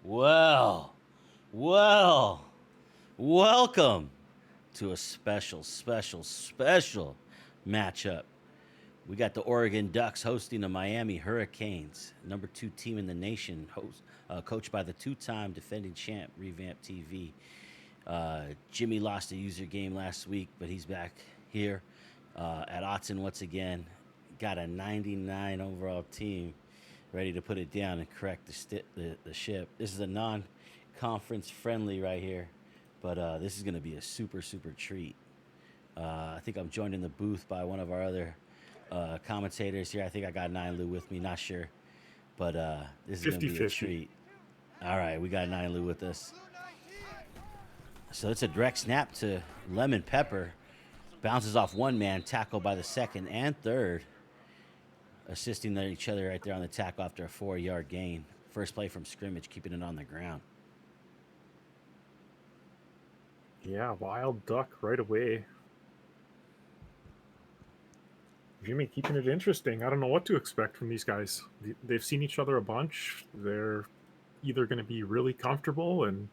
Well, welcome to a special matchup. We got the Oregon Ducks hosting the Miami Hurricanes, number 2 team in the nation, coached by the 2-time defending champ, RevampTV. Jimmy lost a user game last week, but he's back here at Autzen once again. Got a 99 overall team ready to put it down and correct the ship. This is a non-conference friendly right here, but this is going to be a super treat. I think I'm joined in the booth by one of our other commentators here. I think I got 9 Lou with me, not sure, but this is going to be a treat. All right, we got 9 Lou with us. So it's a direct snap to Lemon Pepper. Bounces off one man, tackled by the second and third, assisting each other right there on the tackle after a 4-yard gain. First play from scrimmage, keeping it on the ground. Yeah, wild duck right away. Jimmy keeping it interesting. I don't know what to expect from these guys. They've seen each other a bunch. They're either going to be really comfortable and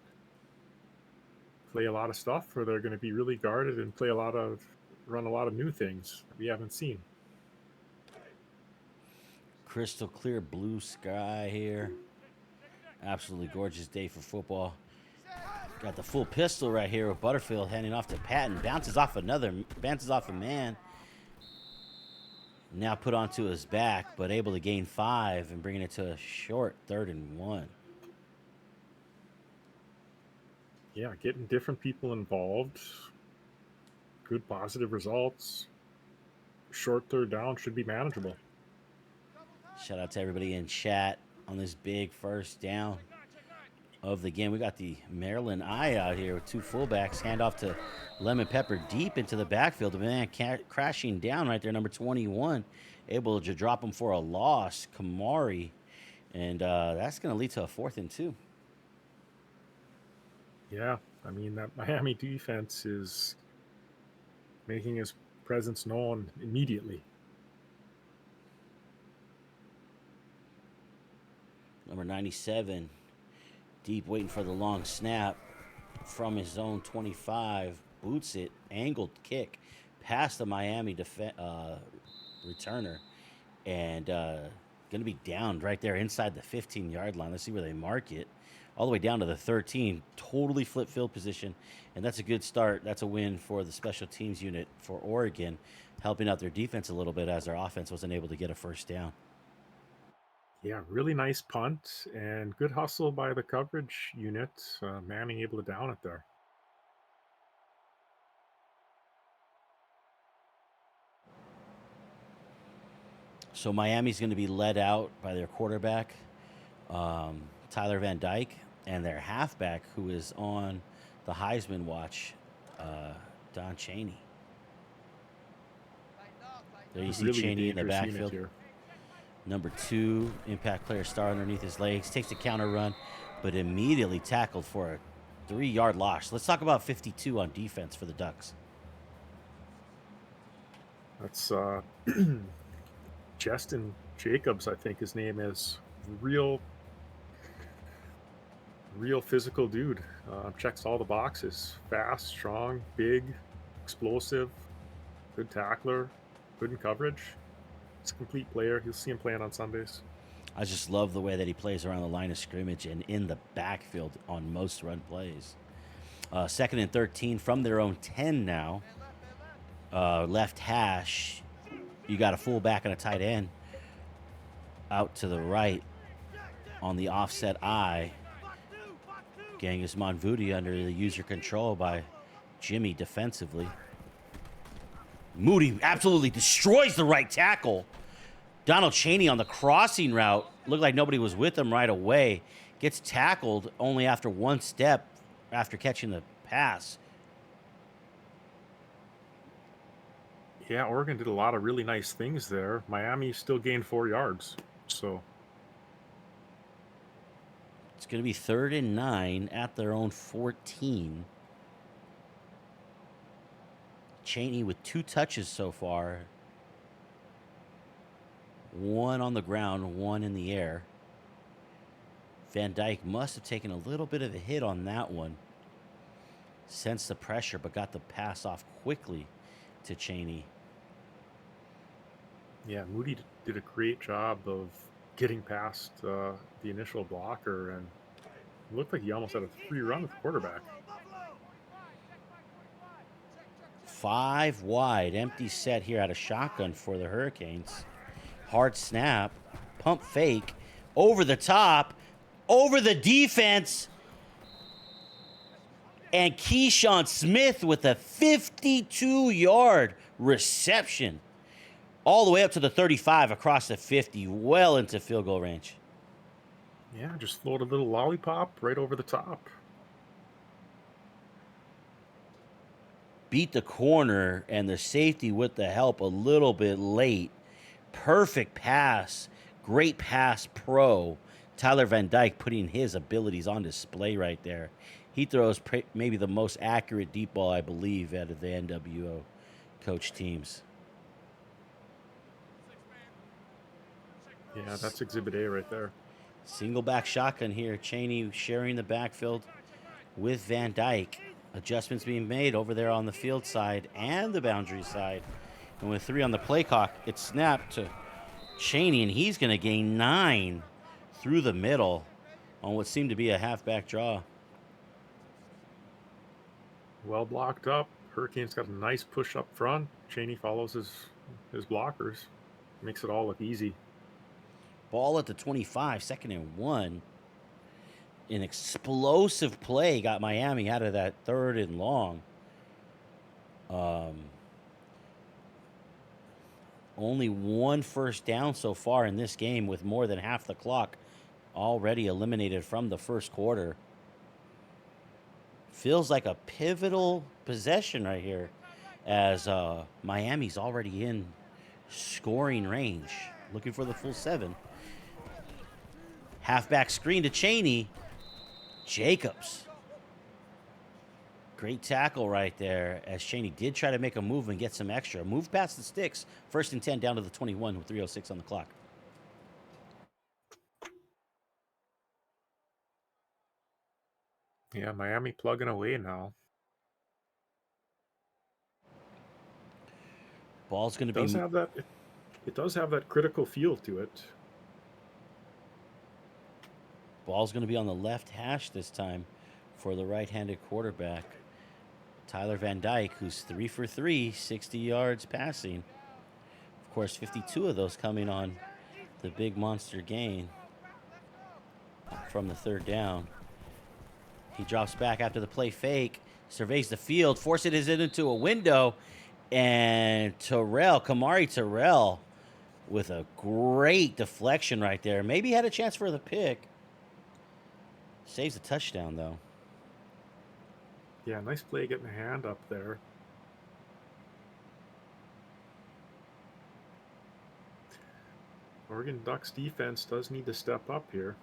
play a lot of stuff, or they're going to be really guarded and run a lot of new things that we haven't seen. Crystal clear blue sky here. Absolutely gorgeous day for football. Got the full pistol right here with Butterfield handing off to Patton. Bounces off a man. Now put onto his back, but able to gain 5 and bringing it to a short 3rd and 1. Yeah, getting different people involved. Good positive results. Short 3rd down should be manageable. Shout out to everybody in chat on this big first down of the game. We got the Maryland Eye out here with 2 fullbacks. Hand off to Lemon Pepper deep into the backfield. The man crashing down right there, number 21. Able to drop him for a loss, Kamari. And that's going to lead to a 4th and 2. Yeah, I mean, that Miami defense is making his presence known immediately. Number 97, deep, waiting for the long snap from his own 25. Boots it, angled kick past the Miami returner, and going to be downed right there inside the 15-yard line. Let's see where they mark it. All the way down to the 13, totally flip field position, and that's a good start. That's a win for the special teams unit for Oregon, helping out their defense a little bit as their offense wasn't able to get a first down. Yeah, really nice punt and good hustle by the coverage unit, Manning able to down it there. So Miami's going to be led out by their quarterback, Tyler Van Dyke, and their halfback, who is on the Heisman watch, Don Chaney. There you see really Chaney in the backfield. Number 2, impact player star underneath his legs. Takes the counter run, but immediately tackled for a 3-yard loss. Let's talk about 52 on defense for the Ducks. That's Justin Jacobs, I think his name is. Real physical dude. Checks all the boxes. Fast, strong, big, explosive, good tackler, good in coverage. It's a complete player. You'll see him playing on Sundays. I just love the way that he plays around the line of scrimmage and in the backfield on most run plays. 2nd and 13 from their own 10 now. Left hash. You got a fullback and a tight end out to the right on the offset eye. Genghis Monvudi under the user control by Jimmy defensively. Moody absolutely destroys the right tackle. Donald Chaney on the crossing route. Looked like nobody was with him right away. Gets tackled only after 1 step after catching the pass. Yeah, Oregon did a lot of really nice things there. Miami still gained 4 yards. So it's going to be 3rd and 9 at their own 14. Chaney with 2 touches so far. 1 on the ground, 1 in the air. Van Dyke must have taken a little bit of a hit on that one. Sensed the pressure, but got the pass off quickly to Cheney. Yeah, Moody did a great job of getting past the initial blocker, and it looked like he almost had a free run with the quarterback. 5 wide, empty set here out of shotgun for the Hurricanes. Hard snap, pump fake, over the top, over the defense, and Keyshawn Smith with a 52-yard reception. All the way up to the 35, across the 50, well into field goal range. Yeah, just floated a little lollipop right over the top. Beat the corner, and the safety with the help a little bit late. Perfect pass. Great pass pro. Tyler Van Dyke putting his abilities on display right there. He throws maybe the most accurate deep ball, I believe, out of the NWO coach teams. Yeah, that's Exhibit A right there. Single back shotgun here. Cheney sharing the backfield with Van Dyke. Adjustments being made over there on the field side and the boundary side. And with 3 on the play clock, it's snapped to Cheney, and he's going to gain 9 through the middle on what seemed to be a halfback draw. Well blocked up. Hurricanes got a nice push up front. Cheney follows his blockers. Makes it all look easy. Ball at the 25, 2nd and 1. An explosive play got Miami out of that 3rd and long. Only 1 first down so far in this game, with more than half the clock already eliminated from the first quarter. Feels like a pivotal possession right here, as Miami's already in scoring range, looking for the full 7. Halfback screen to Cheney. Jacobs. Great tackle right there, as Cheney did try to make a move and get some extra. Move past the sticks. 1st and 10 down to the 21 with 3:06 on the clock. Yeah, Miami plugging away now. Ball's going to be... It does have that critical feel to it. Ball's going to be on the left hash this time for the right-handed quarterback, Tyler Van Dyke, who's 3 for 3, 60 yards passing. Of course, 52 of those coming on the big monster gain from the 3rd down. He drops back after the play fake, surveys the field, forces it into a window, and Kamari Terrell with a great deflection right there. Maybe had a chance for the pick. Saves a touchdown, though. Yeah, nice play getting a hand up there. Oregon Ducks defense does need to step up here.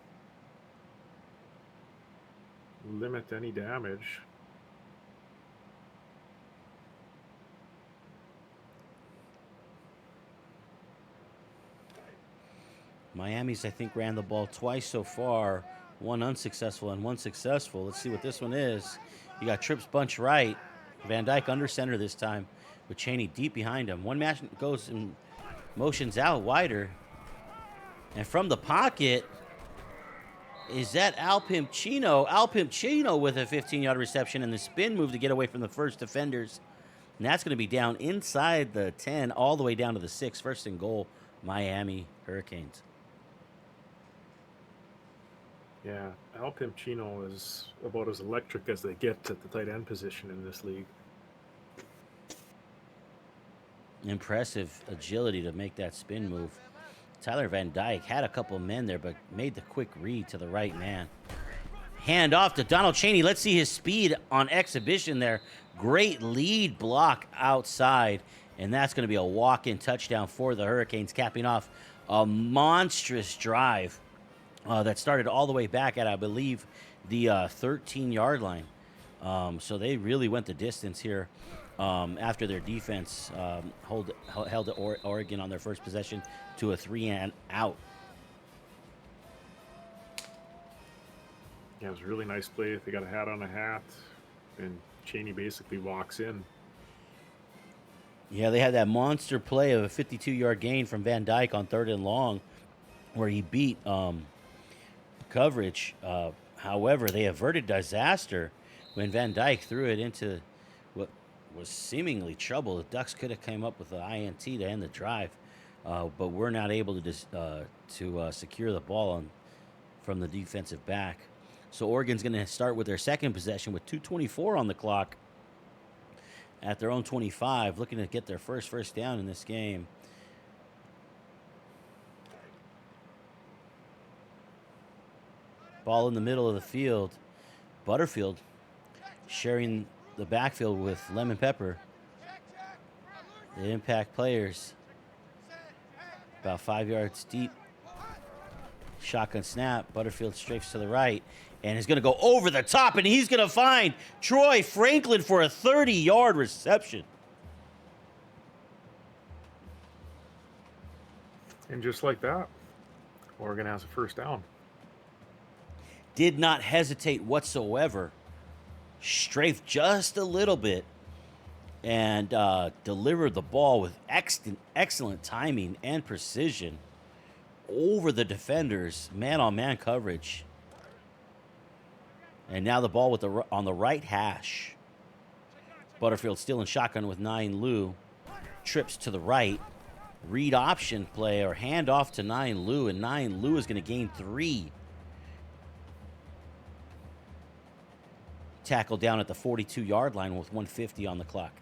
Limit any damage. Miami's, I think, ran the ball twice so far. 1 unsuccessful and 1 successful. Let's see what this one is. You got trips bunch right. Van Dyke under center this time with Cheney deep behind him. One match goes and motions out wider. And from the pocket, is that Alpimp Chino? Alpimp Chino with a 15-yard reception and the spin move to get away from the first defenders. And that's going to be down inside the 10 all the way down to the 6. 1st and goal, Miami Hurricanes. Yeah, Alpimp Chino is about as electric as they get at the tight end position in this league. Impressive agility to make that spin move. Tyler Van Dyke had a couple men there, but made the quick read to the right man. Hand off to Donald Cheney. Let's see his speed on exhibition there. Great lead block outside, and that's going to be a walk-in touchdown for the Hurricanes, capping off a monstrous drive that started all the way back at, I believe, the 13-yard line. So they really went the distance here after their defense held Oregon on their first possession to a 3-and-out. Yeah, it was a really nice play. They got a hat on a hat, and Cheney basically walks in. Yeah, they had that monster play of a 52-yard gain from Van Dyke on 3rd and long, where he beat coverage. However, they averted disaster when Van Dyke threw it into what was seemingly trouble. The Ducks could have came up with an INT to end the drive, but we're not able to secure the ball from the defensive back. So Oregon's going to start with their second possession with 2:24 on the clock at their own 25, looking to get their first down in this game. Ball in the middle of the field. Butterfield sharing the backfield with Lemon Pepper. The impact players. About 5 yards deep. Shotgun snap. Butterfield strafes to the right and is going to go over the top, and he's going to find Troy Franklin for a 30-yard reception. And just like that, Oregon has a first down. Did not hesitate whatsoever. Strafed just a little bit and delivered the ball with excellent timing and precision over the defenders, man-on-man coverage. And now the ball on the right hash. Butterfield still in shotgun with 9 Lou. Trips to the right. Read option play or hand off to 9 Lou, and 9 Lou is going to gain 3. Tackle down at the 42-yard line with 1:50 on the clock.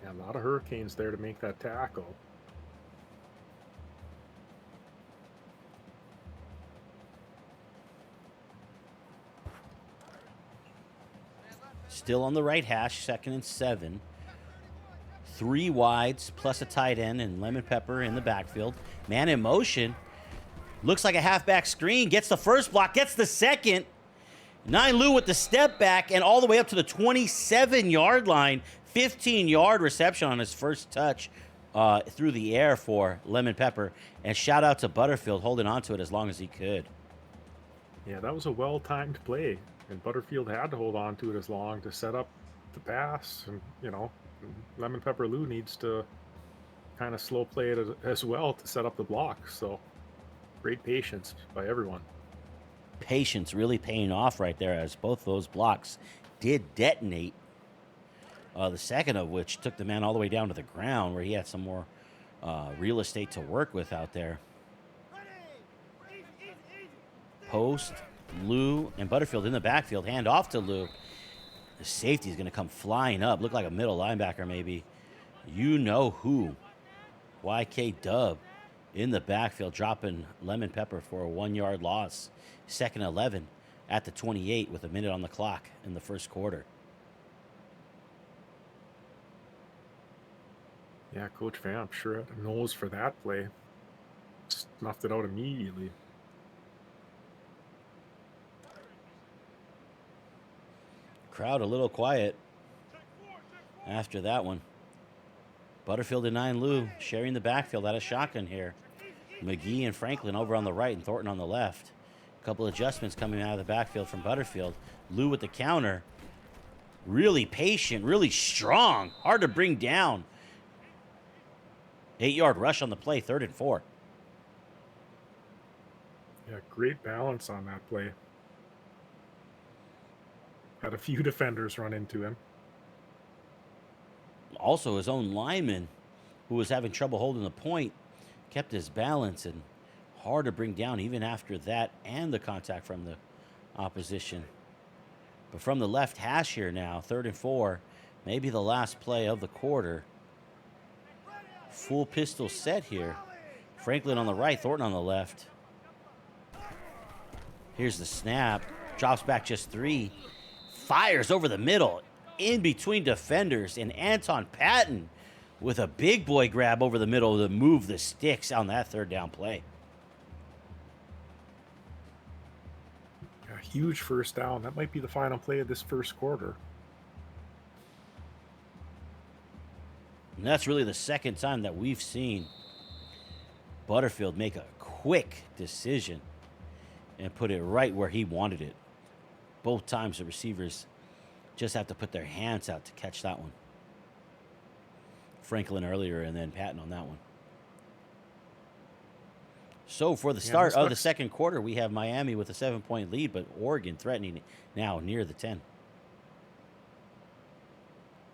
Yeah, a lot of Hurricanes there to make that tackle. Still on the right hash, 2nd and 7. 3 wides plus a tight end and Lemon Pepper in the backfield. Man in motion. Looks like a halfback screen. Gets the first block, gets the second. 9 Lou with the step back and all the way up to the 27-yard line. 15-yard reception on his first touch through the air for Lemon Pepper. And shout out to Butterfield holding on to it as long as he could. Yeah, that was a well-timed play. And Butterfield had to hold on to it as long to set up the pass. And, you know, Lemon Pepper Lou needs to kind of slow play it as well to set up the block. So great patience by everyone. Patience really paying off right there, as both those blocks did detonate. The second of which took the man all the way down to the ground, where he had some more real estate to work with out there. Post, Lou, and Butterfield in the backfield. Hand off to Lou. The safety is going to come flying up. Look like a middle linebacker maybe. You know who. YK Dub in the backfield, dropping Lemon Pepper for a 1-yard loss. 2nd 11 at the 28 with a minute on the clock in the first quarter. Yeah, Coach Vamp sure had a nose for that play. Snuffed it out immediately. Crowd a little quiet after that one. Butterfield and 9 Lou sharing the backfield out of shotgun here. McGee and Franklin over on the right and Thornton on the left. A couple adjustments coming out of the backfield from Butterfield. Lou with the counter. Really patient, really strong. Hard to bring down. 8-yard rush on the play, 3rd and 4. Yeah, great balance on that play. Had a few defenders run into him. Also, his own lineman, who was having trouble holding the point, kept his balance, and hard to bring down even after that and the contact from the opposition. But from the left hash here now, 3rd and 4, maybe the last play of the quarter. Full pistol set here. Franklin on the right, Thornton on the left. Here's the snap. Drops back just 3. Fires over the middle, in between defenders, and Anton Patton with a big boy grab over the middle to move the sticks on that 3rd down play. A huge first down. That might be the final play of this first quarter. And that's really the second time that we've seen Butterfield make a quick decision and put it right where he wanted it. Both times the receivers just have to put their hands out to catch that one. Franklin earlier and then Patton on that one. So for the start of the second quarter, we have Miami with a 7-point lead, but Oregon threatening now near the 10.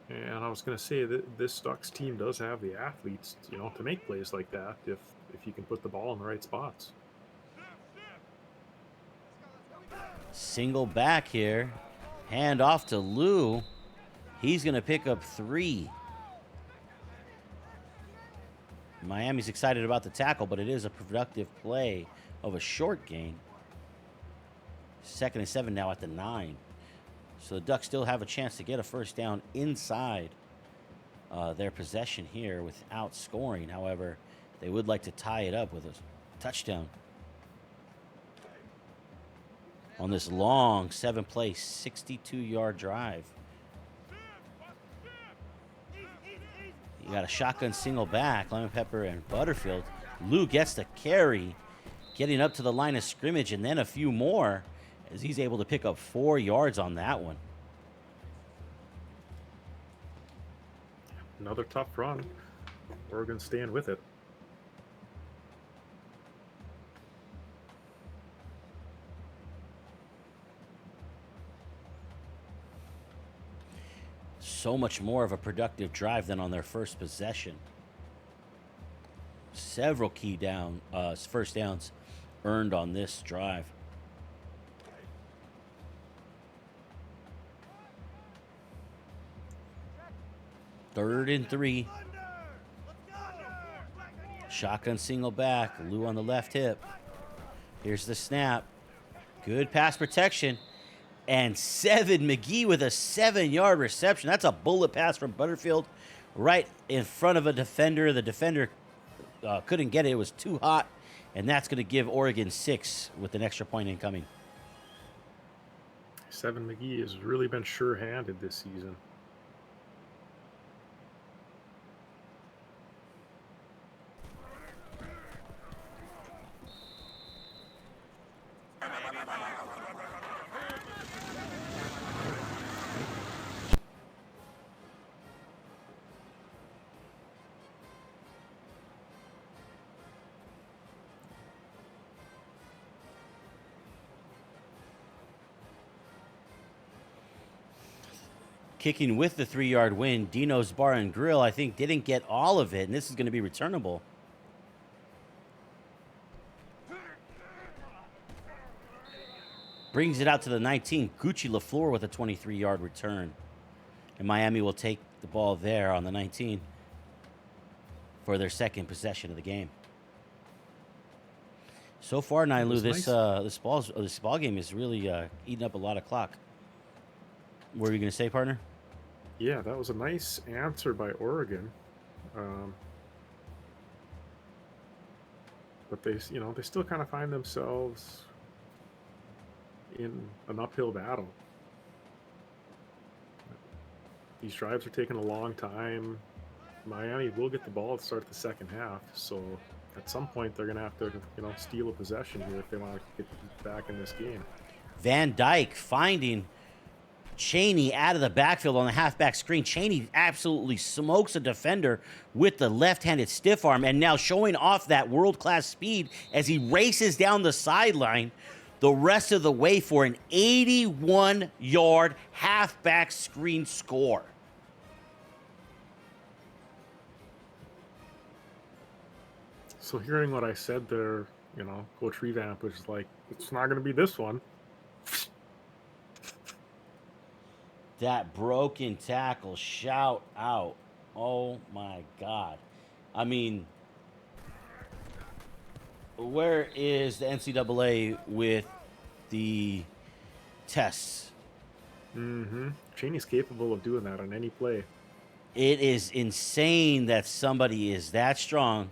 And I was going to say that this Ducks team does have the athletes, to make plays like that if you can put the ball in the right spots. Single back here. Hand off to Lou. He's going to pick up 3. Miami's excited about the tackle, but it is a productive play of a short gain. 2nd and 7 now at the 9. So the Ducks still have a chance to get a first down inside their possession here without scoring. However, they would like to tie it up with a touchdown on this long 7-play, 62-yard drive. You got a shotgun single back, Lemon Pepper and Butterfield. Lou gets the carry, getting up to the line of scrimmage, and then a few more as he's able to pick up 4 yards on that one. Another tough run. Oregon staying with it. So much more of a productive drive than on their first possession. Several key first downs earned on this drive. Third and 3. Shotgun single back. Lou on the left hip. Here's the snap. Good pass protection. And Seven McGee with a 7-yard reception. That's a bullet pass from Butterfield right in front of a defender. The defender couldn't get it. It was too hot. And that's going to give Oregon 6 with an extra point incoming. Seven McGee has really been sure-handed this season. Kicking with the 3-yard win, Dino's Bar and Grill, I think, didn't get all of it, and this is going to be returnable. Brings it out to the 19. Gucci LaFleur with a 23-yard return. And Miami will take the ball there on the 19 for their second possession of the game. So far, Nailu, this ball game is really eating up a lot of clock. What were you going to say, partner? Yeah, that was a nice answer by Oregon. But they still kind of find themselves in an uphill battle. These drives are taking a long time. Miami will get the ball to start the second half, so at some point they're going to have to, steal a possession here if they want to get back in this game. Van Dyke finding Chaney out of the backfield on the halfback screen. Chaney absolutely smokes a defender with the left-handed stiff arm, and now showing off that world-class speed as he races down the sideline the rest of the way for an 81-yard halfback screen score. So hearing what I said there, Coach Revamp was like, it's not going to be this one. That broken tackle, shout out. Oh, my God. I mean, where is the NCAA with the tests? Chaney's capable of doing that on any play. It is insane that somebody is that strong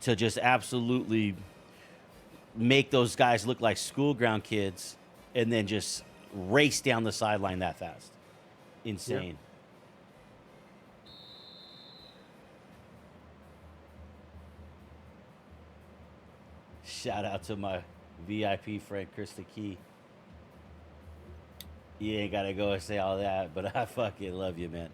to just absolutely make those guys look like school ground kids and then just race down the sideline that fast. Insane. Shout out to my VIP friend, Krista Key. You ain't got to go and say all that, but I fucking love you, man.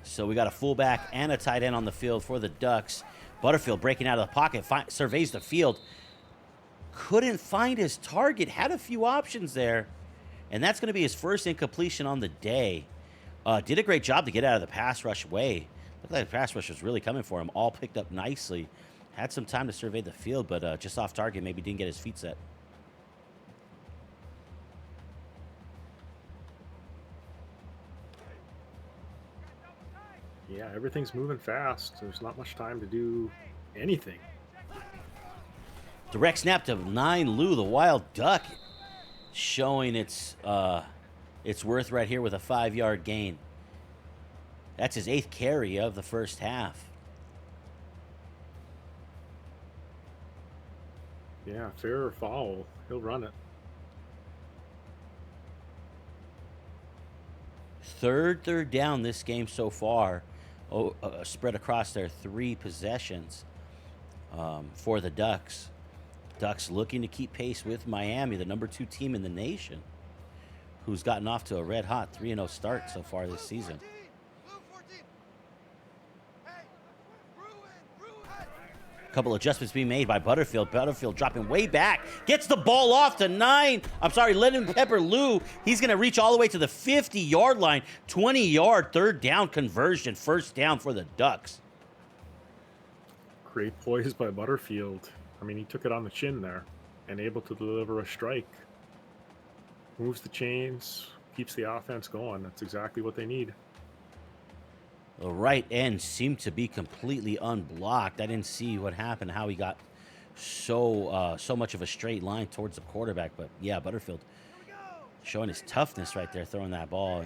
So we got a fullback and a tight end on the field for the Ducks. Butterfield breaking out of the pocket, surveys the field. Couldn't find his target, had a few options there. And that's going to be his first incompletion on the day. Did a great job to get out of the pass rush way. Looked like the pass rush was really coming for him. All picked up nicely. Had some time to survey the field, but just off target, maybe didn't get his feet set. Yeah, everything's moving fast. There's not much time to do anything. Direct snap to 9 Lou, the wild duck, showing its worth right here with a 5-yard gain. That's his 8th carry of the first half. Yeah, fair or foul, he'll run it. Third down this game so far, spread across their 3 possessions for the Ducks. Ducks looking to keep pace with Miami, the number 2 team in the nation, who's gotten off to a red-hot 3-0 start so far this season. A couple adjustments being made by Butterfield. Butterfield dropping way back. Gets the ball off to Lemon Pepper Lou. He's going to reach all the way to the 50-yard line. 20-yard third down conversion. First down for the Ducks. Great poise by Butterfield. I mean, he took it on the chin there and able to deliver a strike. Moves the chains, keeps the offense going. That's exactly what they need. The right end seemed to be completely unblocked. I didn't see what happened, how he got so much of a straight line towards the quarterback. But, yeah, Butterfield showing his toughness right there, throwing that ball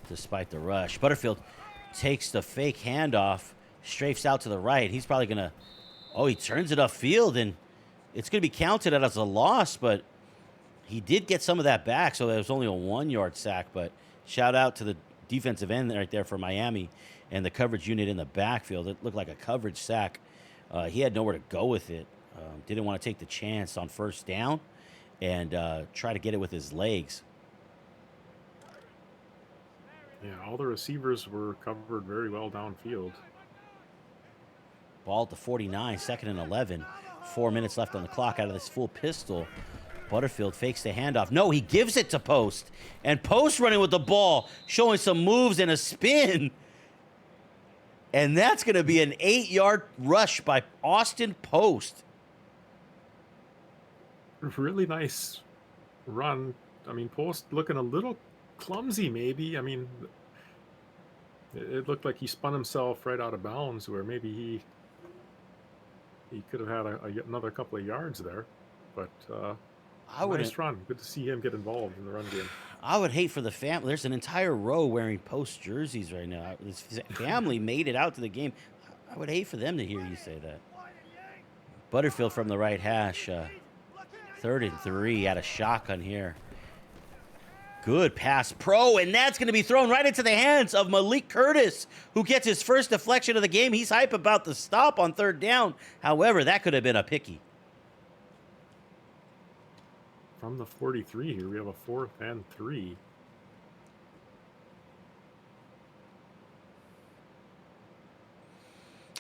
despite the rush. Butterfield takes the fake handoff, strafes out to the right. He's probably going to... Oh, he turns it upfield, and it's going to be counted as a loss, but he did get some of that back, so that was only a 1-yard sack. But shout out to the defensive end right there for Miami and the coverage unit in the backfield. It looked like a coverage sack. He had nowhere to go with it. Didn't want to take the chance on first down and try to get it with his legs. Yeah, all the receivers were covered very well downfield. Ball at the 49, 2nd and 11. 4 minutes left on the clock out of this full pistol. Butterfield fakes the handoff. No, he gives it to Post. And Post running with the ball, showing some moves and a spin. And that's going to be an 8-yard rush by Austin Post. Really nice run. I mean, Post looking a little clumsy maybe. I mean, it looked like he spun himself right out of bounds where maybe he could have had another couple of yards there. But nice run. Good to see him get involved in the run game. I would hate for the family. There's an entire row wearing Post jerseys right now. His family made it out to the game. I would hate for them to hear you say that. Butterfield from the right hash. 3rd and 3 at a shotgun here. Good pass pro, and that's going to be thrown right into the hands of Malik Curtis, who gets his first deflection of the game. He's hype about the stop on 3rd down. However, that could have been a picky. From the 43 here, we have a 4th and 3.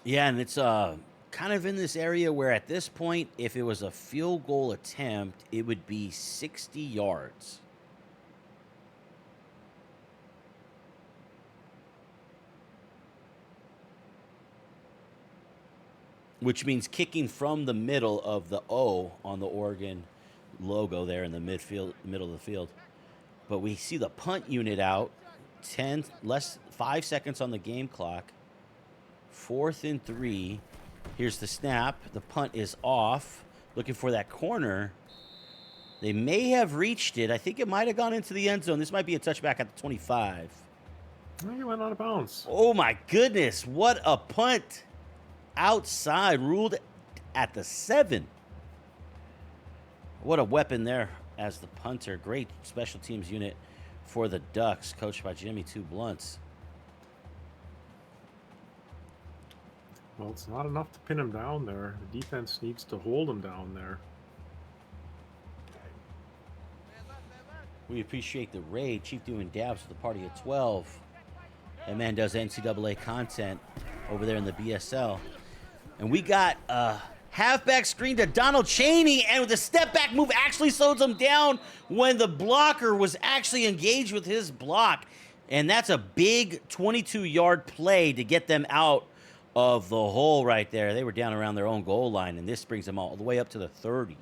Yeah, and it's kind of in this area where at this point, if it was a field goal attempt, it would be 60 yards. Which means kicking from the middle of the O on the Oregon logo there in the middle of the field. But we see the punt unit out. 5 seconds on the game clock. 4th and 3. Here's the snap. The punt is off. Looking for that corner. They may have reached it. I think it might have gone into the end zone. This might be a touchback at the 25. Well, he went out of bounds. Oh, my goodness. What a punt. Outside, ruled at the 7. What a weapon there as the punter. Great special teams unit for the Ducks, coached by Jimmy Two Blunts. Well, it's not enough to pin him down there. The defense needs to hold him down there. We appreciate the raid. Chief doing dabs with the party of 12. That man does NCAA content over there in the BSL. And we got a halfback screen to Donald Chaney, and the step back move actually slows him down when the blocker was actually engaged with his block. And that's a big 22-yard play to get them out of the hole right there. They were down around their own goal line, and this brings them all the way up to the 30.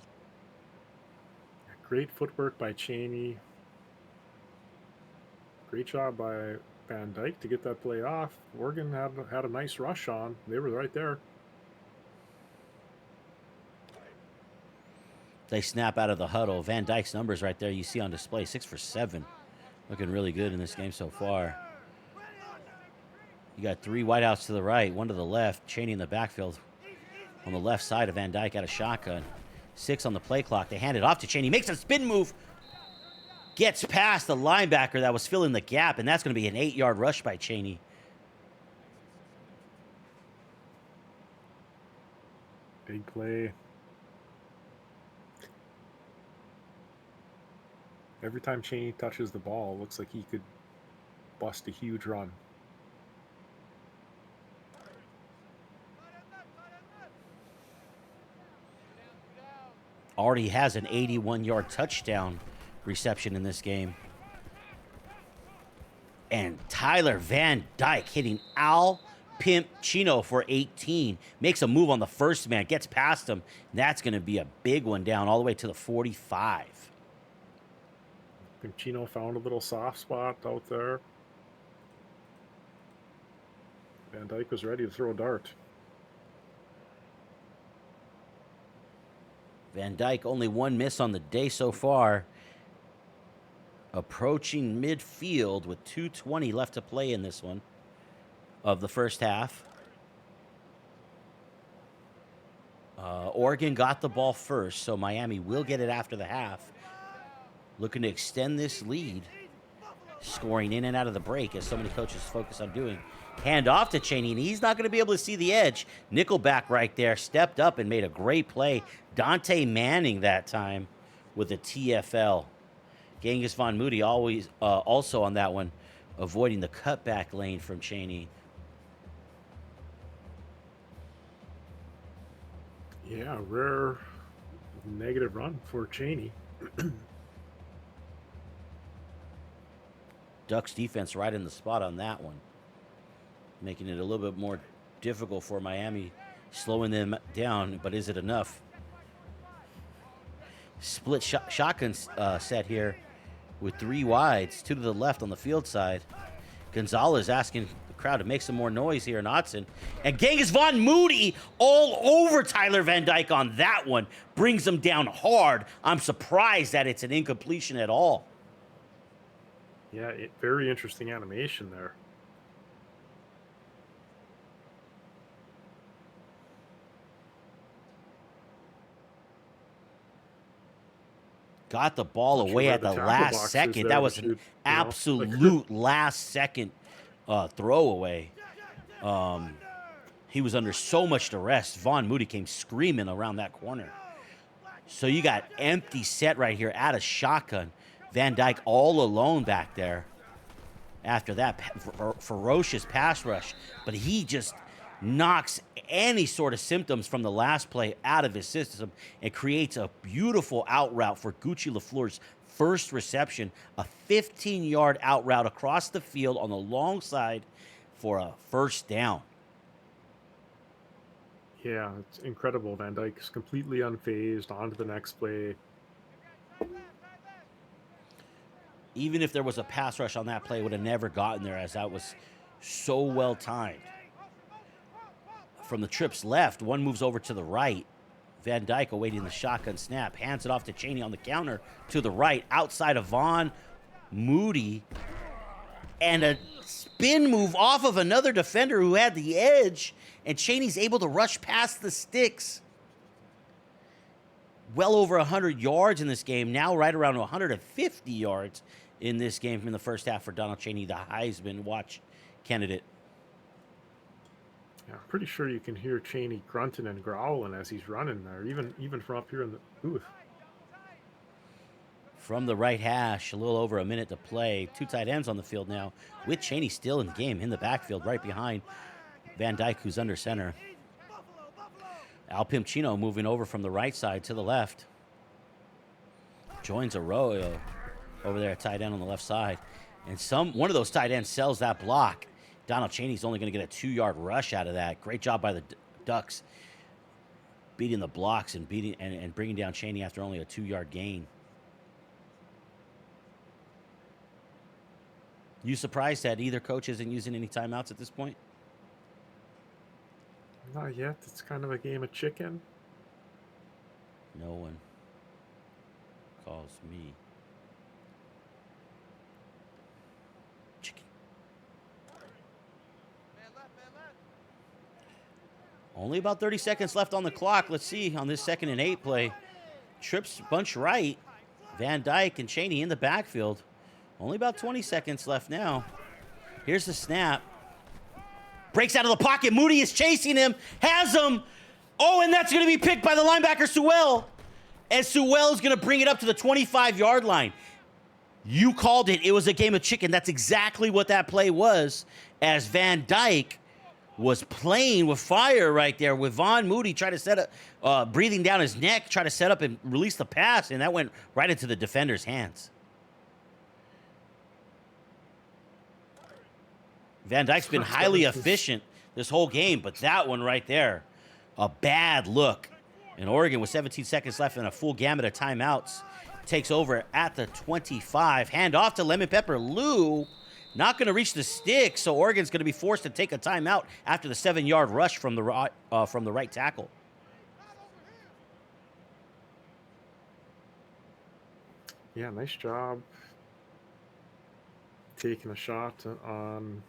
Great footwork by Chaney. Great job by Van Dyke to get that play off. Oregon had a nice rush on. They were right there. They snap out of the huddle. Van Dyke's numbers right there you see on display, 6 for 7. Looking really good in this game so far. You got 3 wideouts to the right, 1 to the left. Chaney in the backfield on the left side of Van Dyke out of shotgun. 6 on the play clock. They hand it off to Chaney. Makes a spin move. Gets past the linebacker that was filling the gap, and that's going to be an 8-yard rush by Chaney. Big play. Every time Chaney touches the ball, it looks like he could bust a huge run. Already has an 81-yard touchdown reception in this game. And Tyler Van Dyke hitting Al Pimp Chino for 18. Makes a move on the first man, gets past him. That's going to be a big one down all the way to the 45. Chino found a little soft spot out there. Van Dyke was ready to throw a dart. Van Dyke only 1 miss on the day so far. Approaching midfield with 2:20 left to play in this one of the first half. Oregon got the ball first, so Miami will get it after the half. Looking to extend this lead. Scoring in and out of the break, as so many coaches focus on doing. Hand off to Chaney, and he's not going to be able to see the edge. Nickelback right there stepped up and made a great play. Dante Manning that time with a TFL. Genghis Von Moody always also on that one, avoiding the cutback lane from Chaney. Yeah, rare negative run for Chaney. Ducks defense right in the spot on that one, making it a little bit more difficult for Miami, slowing them down, but is it enough? Split shotgun set here with 3 wides, 2 to the left on the field side. Gonzalez asking the crowd to make some more noise here in Autzen. And Genghis Von Moody all over Tyler Van Dyke on that one. Brings him down hard. I'm surprised that it's an incompletion at all. Yeah, very interesting animation there. Got the ball away at the last second. That was an absolute last second throwaway. He was under so much duress. Von Moody came screaming around that corner. So you got empty set right here out of shotgun. Van Dyke all alone back there. After that ferocious pass rush. But he just knocks any sort of symptoms from the last play out of his system and creates a beautiful out route for Gucci LaFleur's first reception. A 15-yard out route across the field on the long side for a first down. Yeah, it's incredible. Van Dyke's completely unfazed. On to the next play. Even if there was a pass rush on that play, would have never gotten there, as that was so well timed. From the trips left, one moves over to the right. Van Dyke awaiting the shotgun snap. Hands it off to Chaney on the counter to the right, outside of Von Moody. And a spin move off of another defender who had the edge. And Chaney's able to rush past the sticks. Well over 100 yards in this game. Now right around 150 yards in this game from the first half for Donald Chaney, the Heisman watch candidate. Yeah, I'm pretty sure you can hear Cheney grunting and growling as he's running there, even from up here in the booth. From the right hash, a little over a minute to play. Two tight ends on the field now, with Cheney still in the game in the backfield, right behind Van Dyke, who's under center. Al Pimpchino moving over from the right side to the left. Joins Arroyo over there at tight end on the left side. And one of those tight ends sells that block. Donald Cheney's only going to get a 2-yard rush out of that. Great job by the Ducks beating the blocks and bringing down Cheney after only a 2-yard gain. You surprised that either coach isn't using any timeouts at this point? Not yet. It's kind of a game of chicken. No one calls me chicken. Only about 30 seconds left on the clock. Let's see on this 2nd and 8 play. Trips bunch right. Van Dyke and Cheney in the backfield. Only about 20 seconds left now. Here's the snap. Breaks out of the pocket. Moody is chasing him. Has him. Oh, and that's going to be picked by the linebacker, Sewell. And Sewell's going to bring it up to the 25-yard line. You called it. It was a game of chicken. That's exactly what that play was, as Van Dyke was playing with fire right there with Von Moody trying to set up, breathing down his neck, try to set up and release the pass, and that went right into the defender's hands. Van Dyke's been highly efficient this whole game, but that one right there, a bad look. And Oregon, with 17 seconds left and a full gamut of timeouts, takes over at the 25. Hand off to Lemon Pepper Lou. Not going to reach the stick, so Oregon's going to be forced to take a timeout after the 7-yard rush from the right tackle. Yeah, nice job taking a shot on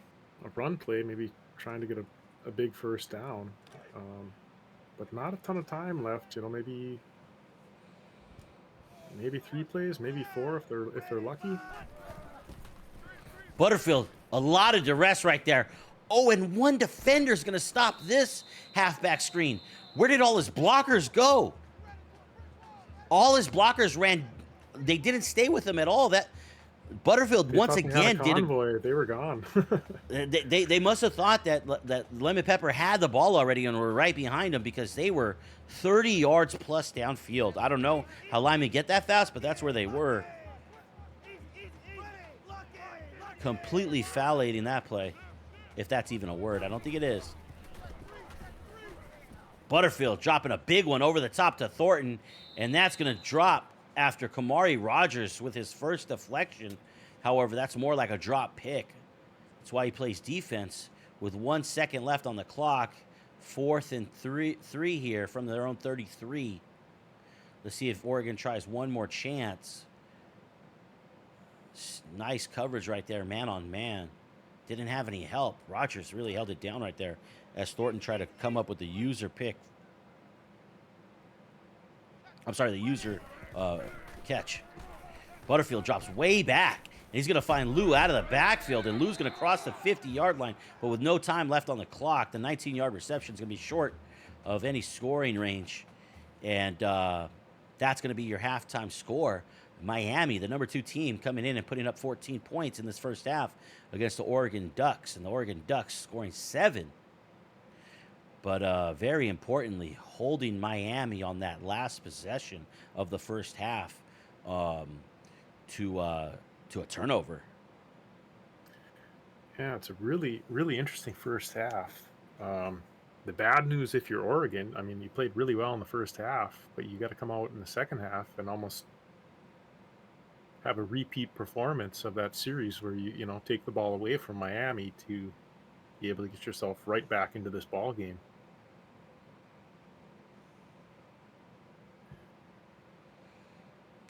a run play, maybe trying to get a big first down. But not a ton of time left, maybe 3 plays, maybe 4 if they're lucky. Butterfield, a lot of duress right there. Oh, and one defender's going to stop this halfback screen. Where did all his blockers go? All his blockers ran. They didn't stay with him at all. That Butterfield once again did convoy. They were gone. they must have thought that Lemon Pepper had the ball already and were right behind him, because they were 30 yards plus downfield. I don't know how linemen get that fast, but that's where they were. Completely phallating that play, if that's even a word. I don't think it is. Butterfield dropping a big one over the top to Thornton, and that's going to drop after Kamari Rogers with his first deflection. However, that's more like a drop pick. That's why he plays defense with 1 second left on the clock. 4th and 3 here from their own 33. Let's see if Oregon tries one more chance. Nice coverage right there, man on man. Didn't have any help. Rogers really held it down right there as Thornton tried to come up with the user pick. I'm sorry, the user catch. Butterfield drops way back, and he's going to find Lou out of the backfield, and Lou's going to cross the 50-yard line, but with no time left on the clock, the 19-yard reception is going to be short of any scoring range, and that's going to be your halftime score. Miami, the number 2 team, coming in and putting up 14 points in this first half against the Oregon Ducks, and the Oregon Ducks scoring 7. But very importantly, holding Miami on that last possession of the first half to a turnover. Yeah, it's a really, really interesting first half. The bad news, if you're Oregon, I mean, you played really well in the first half, but you got to come out in the second half and almost have a repeat performance of that series where you take the ball away from Miami to be able to get yourself right back into this ball game.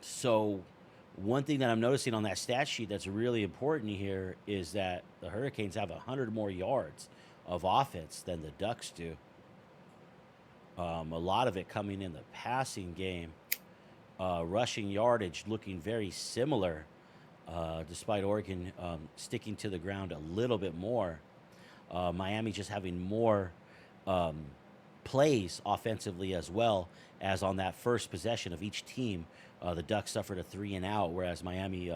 So one thing that I'm noticing on that stat sheet that's really important here is that the Hurricanes have 100 more yards of offense than the Ducks do. A lot of it coming in the passing game. Rushing yardage looking very similar, despite Oregon sticking to the ground a little bit more. Miami just having more plays offensively as well as on that first possession of each team. The Ducks suffered a 3-and-out, whereas Miami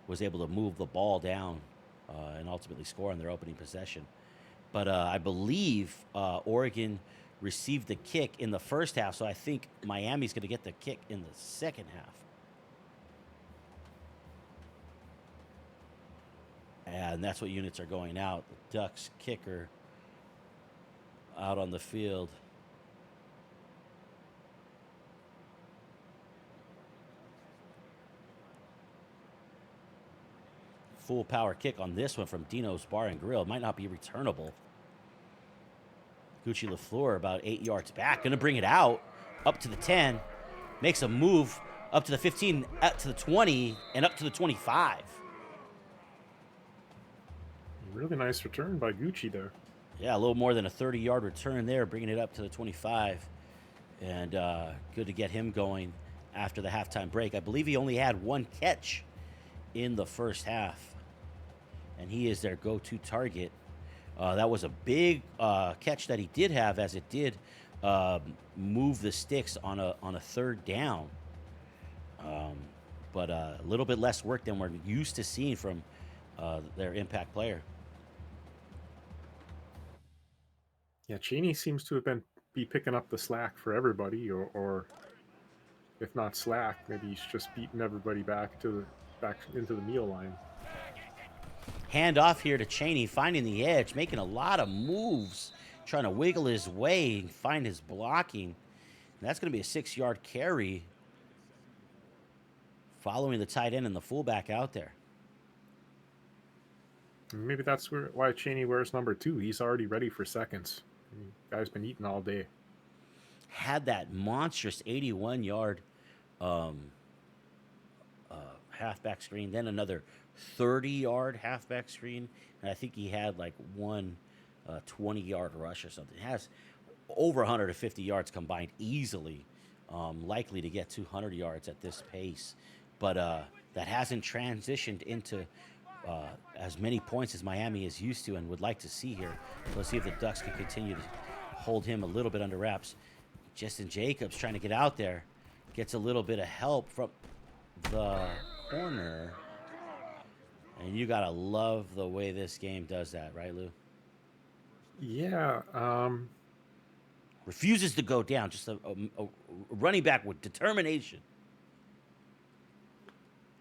was able to move the ball down and ultimately score on their opening possession. But I believe Oregon received the kick in the first half, so I think Miami's going to get the kick in the second half. And that's what units are going out. The Ducks kicker out on the field. Full power kick on this one from Dino's Bar and Grill. Might not be returnable. Gucci LaFleur about 8 yards back. Going to bring it out. Up to the 10. Makes a move up to the 15, up to the 20, and up to the 25. Really nice return by Gucci there. Yeah, a little more than a 30-yard return there, bringing it up to the 25. And good to get him going after the halftime break. I believe he only had one catch in the first half. And he is their go-to target. That was a big catch that he did have, as it did move the sticks on a third down. But a little bit less work than we're used to seeing from their impact player. Yeah, Cheney seems to have be picking up the slack for everybody, or if not slack, maybe he's just beating everybody back into the meal line. Hand off here to Cheney, finding the edge, making a lot of moves, trying to wiggle his way and find his blocking. And that's going to be a 6-yard carry, following the tight end and the fullback out there. Maybe that's why Cheney wears number 2. He's already ready for seconds. Guy's been eating all day. Had that monstrous 81-yard halfback screen, then another 30-yard halfback screen, and I think he had like one 20-yard rush or something. He has over 150 yards combined easily, likely to get 200 yards at this pace. But that hasn't transitioned into as many points as Miami is used to and would like to see here. So let's see if the Ducks can continue to hold him a little bit under wraps. Justin Jacobs trying to get out there. Gets a little bit of help from the corner. And you got to love the way this game does that, right, Lou? Yeah. Refuses to go down. Just a running back with determination.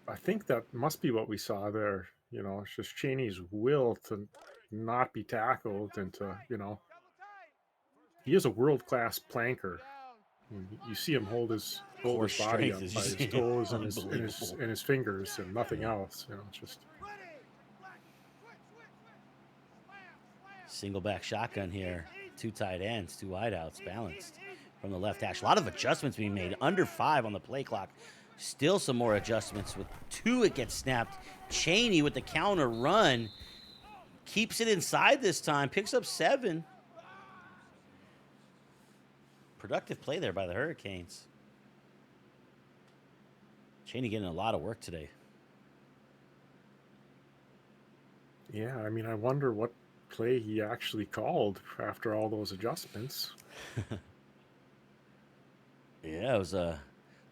I think that must be what we saw there. You know, it's just Cheney's will to not be tackled and to, he is a world-class planker. You see him hold his body up by his toes and his fingers and nothing else. It's just single back shotgun here. 2 tight ends, 2 wideouts, balanced from the left hash. A lot of adjustments being made. Under 5 on the play clock. Still some more adjustments. With 2, it gets snapped. Cheney with the counter run. Keeps it inside this time. Picks up 7. Productive play there by the Hurricanes. Cheney getting a lot of work today. Yeah, I mean, I wonder what play he actually called after all those adjustments. Yeah, it was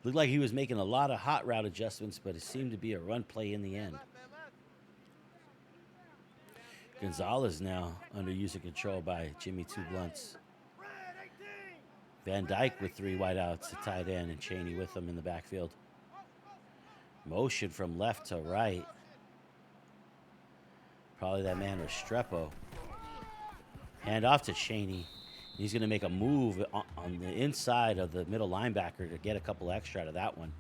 looked like he was making a lot of hot route adjustments, but it seemed to be a run play in the end. Gonzalez now under user control by Jimmy Two Blunts. Van Dyke with 3 wideouts, a tight end, and Cheney with them in the backfield. Motion from left to right. Probably that man Restrepo. Hand off to Cheney. He's going to make a move on the inside of the middle linebacker to get a couple extra out of that one.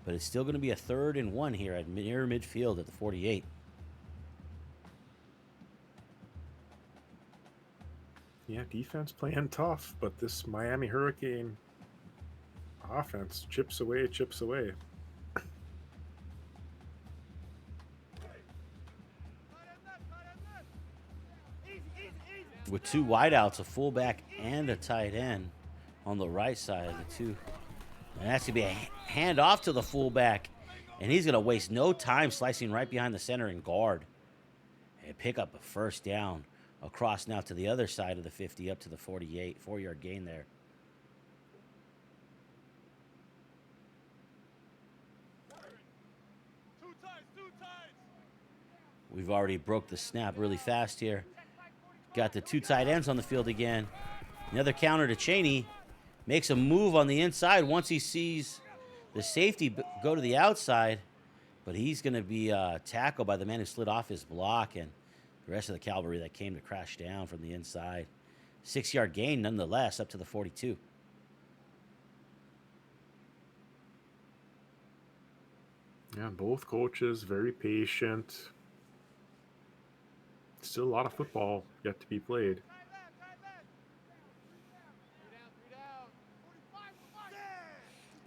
But it's still going to be a 3rd and 1 here at near midfield at the 48. Yeah, defense playing tough, but this Miami Hurricane offense chips away. With 2 wideouts, a fullback and a tight end on the right side of the 2. And that's going to be a handoff to the fullback. And he's going to waste no time slicing right behind the center and guard. And pick up a first down across now to the other side of the 50, up to the 48, 4-yard gain there. We've already broke the snap really fast here. Got the 2 tight ends on the field again. Another counter to Chaney. Makes a move on the inside once he sees the safety go to the outside. But he's going to be tackled by the man who slid off his block and the rest of the cavalry that came to crash down from the inside. 6-yard gain nonetheless, up to the 42. Yeah, both coaches very patient. Still a lot of football yet to be played.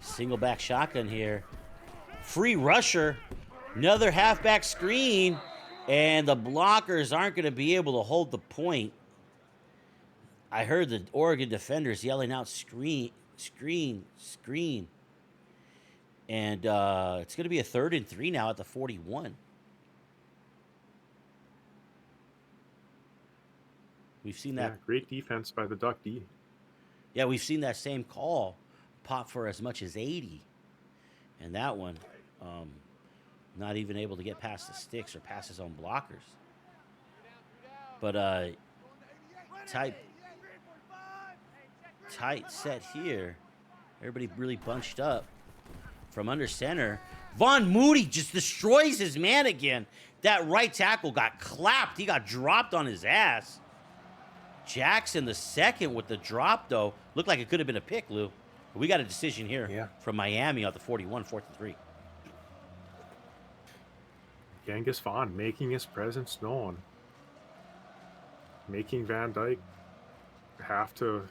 Single back shotgun here. Free rusher. Another halfback screen. And the blockers aren't going to be able to hold the point. I heard the Oregon defenders yelling out screen, screen, screen. And it's going to be a 3rd and 3 now at the 41. We've seen that. Yeah, great defense by the Duck D. Yeah, we've seen that same call pop for as much as 80. And that one, not even able to get past the sticks or past his own blockers. But tight set here. Everybody really bunched up from under center. Von Moody just destroys his man again. That right tackle got clapped. He got dropped on his ass. Jackson the second with the drop, though. Looked like it could have been a pick, Lou. But we got a decision here from Miami on the 41, 4th and 3. Genghis Vaughn making his presence known. Making Van Dyke have to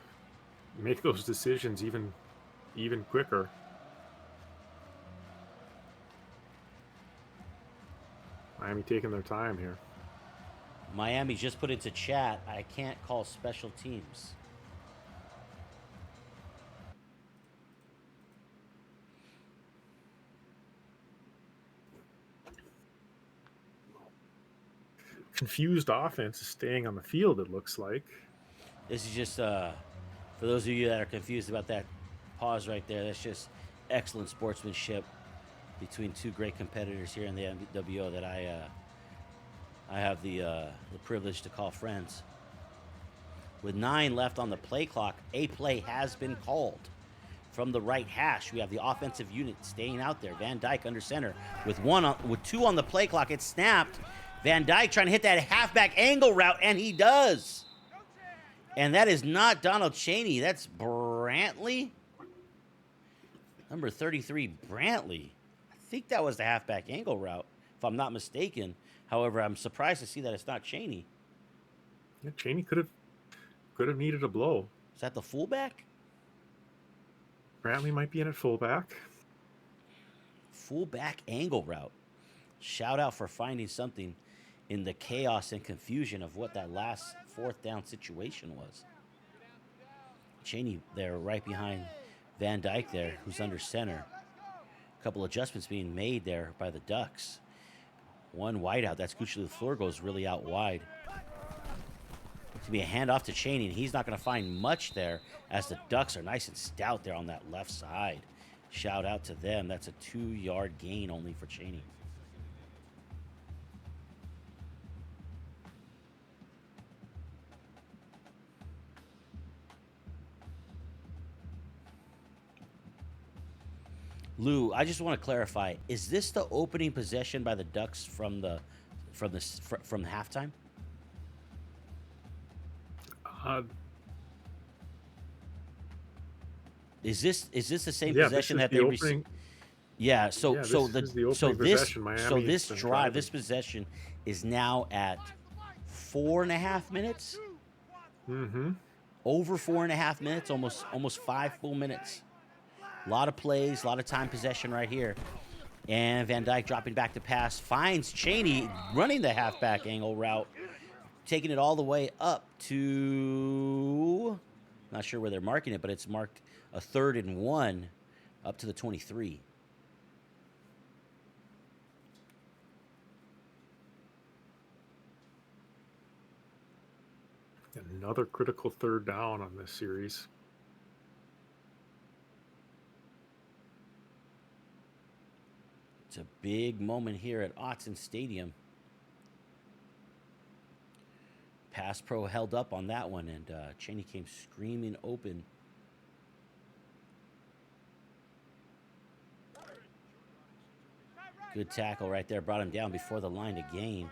make those decisions even quicker. Miami taking their time here. Miami just put into chat, I can't call special teams. Confused offense is staying on the field, it looks like. This is just, for those of you that are confused about that pause right there, that's just excellent sportsmanship between 2 great competitors here in the MWO that I have the privilege to call friends. With 9 left on the play clock, a play has been called. From the right hash, we have the offensive unit staying out there. Van Dyke under center with 2 on the play clock. It's snapped. Van Dyke trying to hit that halfback angle route, and he does. And that is not Donald Chaney. That's Brantley. Number 33, Brantley. I think that was the halfback angle route, if I'm not mistaken. However, I'm surprised to see that it's not Chaney. Yeah, Chaney could have needed a blow. Is that the fullback? Brantley might be in at fullback. Fullback angle route. Shout out for finding something in the chaos and confusion of what that last 4th down situation was. Chaney there right behind Van Dyke there, who's under center. A couple adjustments being made there by the Ducks. One wide out. That's Gucci LaFleur goes really out wide. It's going to be a handoff to Chaney, and he's not going to find much there as the Ducks are nice and stout there on that left side. Shout out to them. That's a 2-yard gain only for Chaney. Lou, I just want to clarify: is this the opening possession by the Ducks from halftime? Is this the same possession that they received? Yeah. This drive, this possession is now at 4.5 minutes. Mm-hmm. Over 4.5 minutes, almost 5 full minutes. A lot of plays, a lot of time possession right here. And Van Dyke dropping back to pass. Finds Chaney running the halfback angle route. Taking it all the way up to... Not sure where they're marking it, but it's marked a 3rd and 1 up to the 23. Another critical third down on this series. It's a big moment here at Autzen Stadium. Pass pro held up on that one, and Cheney came screaming open. Good tackle right there. Brought him down before the line to gain.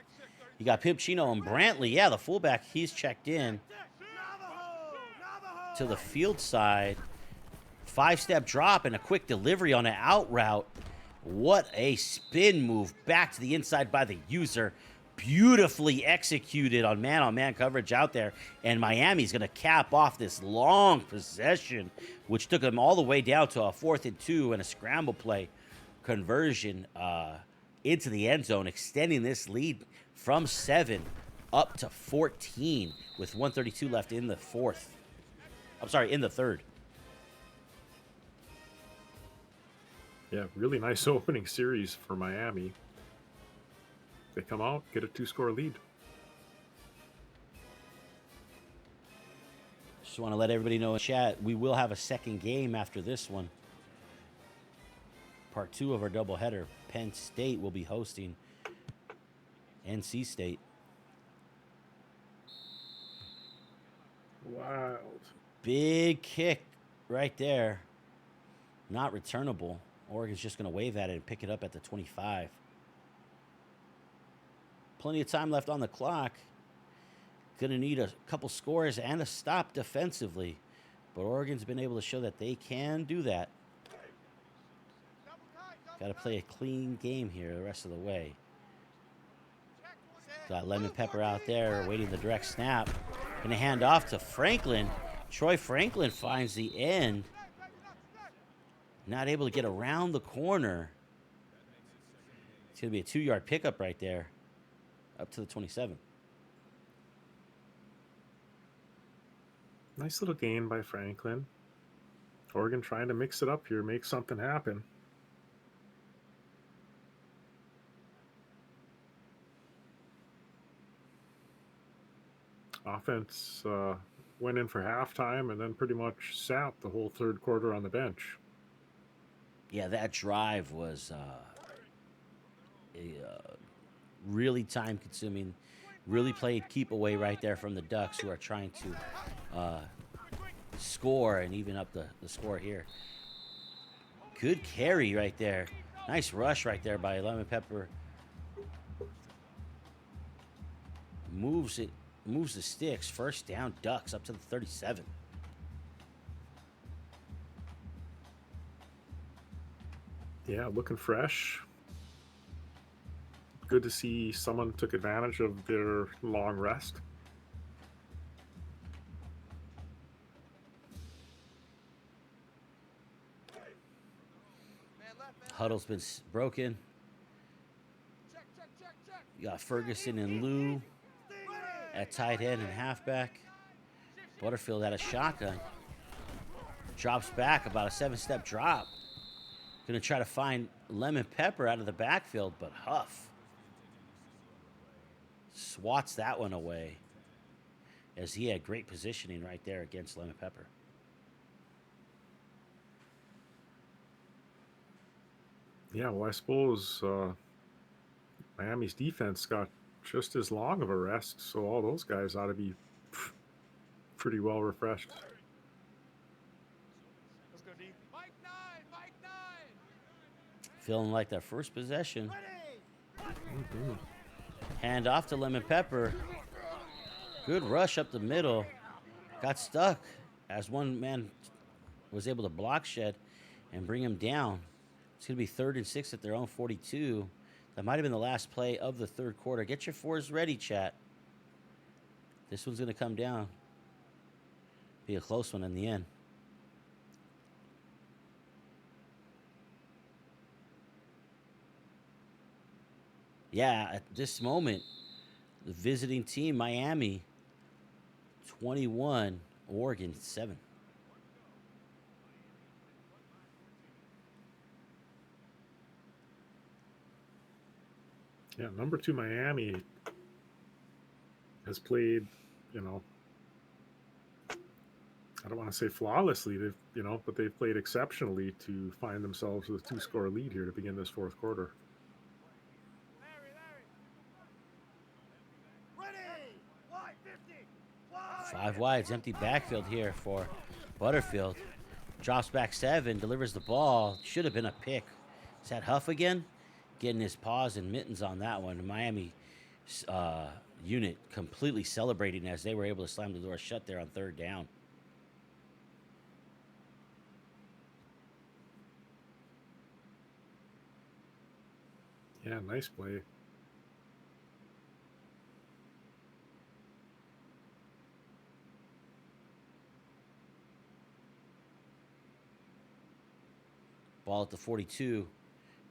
You got Pipchino and Brantley. Yeah, the fullback, he's checked in to the field side. 5-step drop and a quick delivery on an out route. What a spin move back to the inside by the user. Beautifully executed on man coverage out there. And Miami's going to cap off this long possession, which took them all the way down to a 4th and 2 and a scramble play conversion into the end zone, extending this lead from 7 up to 14 with 1:32 left in the fourth. I'm sorry, in the third. Yeah, really nice opening series for Miami. They come out, get a 2-score lead. Just want to let everybody know in chat, we will have a second game after this one. Part 2 of our doubleheader. Penn State will be hosting NC State. Wild. Big kick right there. Not returnable. Oregon's just going to wave at it and pick it up at the 25. Plenty of time left on the clock. Going to need a couple scores and a stop defensively. But Oregon's been able to show that they can do that. Got to play a clean game here the rest of the way. Got Lemon Pepper out there waiting the direct snap. Going to hand off to Franklin. Troy Franklin finds the end. Not able to get around the corner. It's going to be a 2-yard pickup right there. Up to the 27. Nice little gain by Franklin. Oregon trying to mix it up here, make something happen. Offense went in for halftime and then pretty much sat the whole third quarter on the bench. Yeah, that drive was really time-consuming. Really played keep away right there from the Ducks, who are trying to score and even up the score here. Good carry right there. Nice rush right there by Lemon Pepper. Moves the sticks. First down, Ducks up to the 37. Yeah, looking fresh. Good to see someone took advantage of their long rest. Huddle's been broken. You got Ferguson and Lou at tight end and halfback. Butterfield had a shotgun. Drops back, about a 7-step drop. Going to try to find Lemon Pepper out of the backfield, but Huff swats that one away, as he had great positioning right there against Lemon Pepper. Yeah, well, I suppose Miami's defense got just as long of a rest, so all those guys ought to be pretty well refreshed. Feeling like their first possession. Hand off to Lemon Pepper. Good rush up the middle. Got stuck as one man was able to block Shed and bring him down. It's going to be 3rd and 6 at their own 42. That might have been the last play of the third quarter. Get your fours ready, chat. This one's going to come down. Be a close one in the end. Yeah, at this moment, the visiting team, Miami, 21, Oregon, 7. Yeah, number 2 Miami has played, I don't want to say flawlessly, but they've played exceptionally to find themselves with a 2-score lead here to begin this fourth quarter. Five wides, empty backfield here for Butterfield. Drops back 7, delivers the ball. Should have been a pick. Is that Huff again? Getting his paws and mittens on that one. Miami unit completely celebrating as they were able to slam the door shut there on 3rd down. Yeah, nice play. Ball at the 42.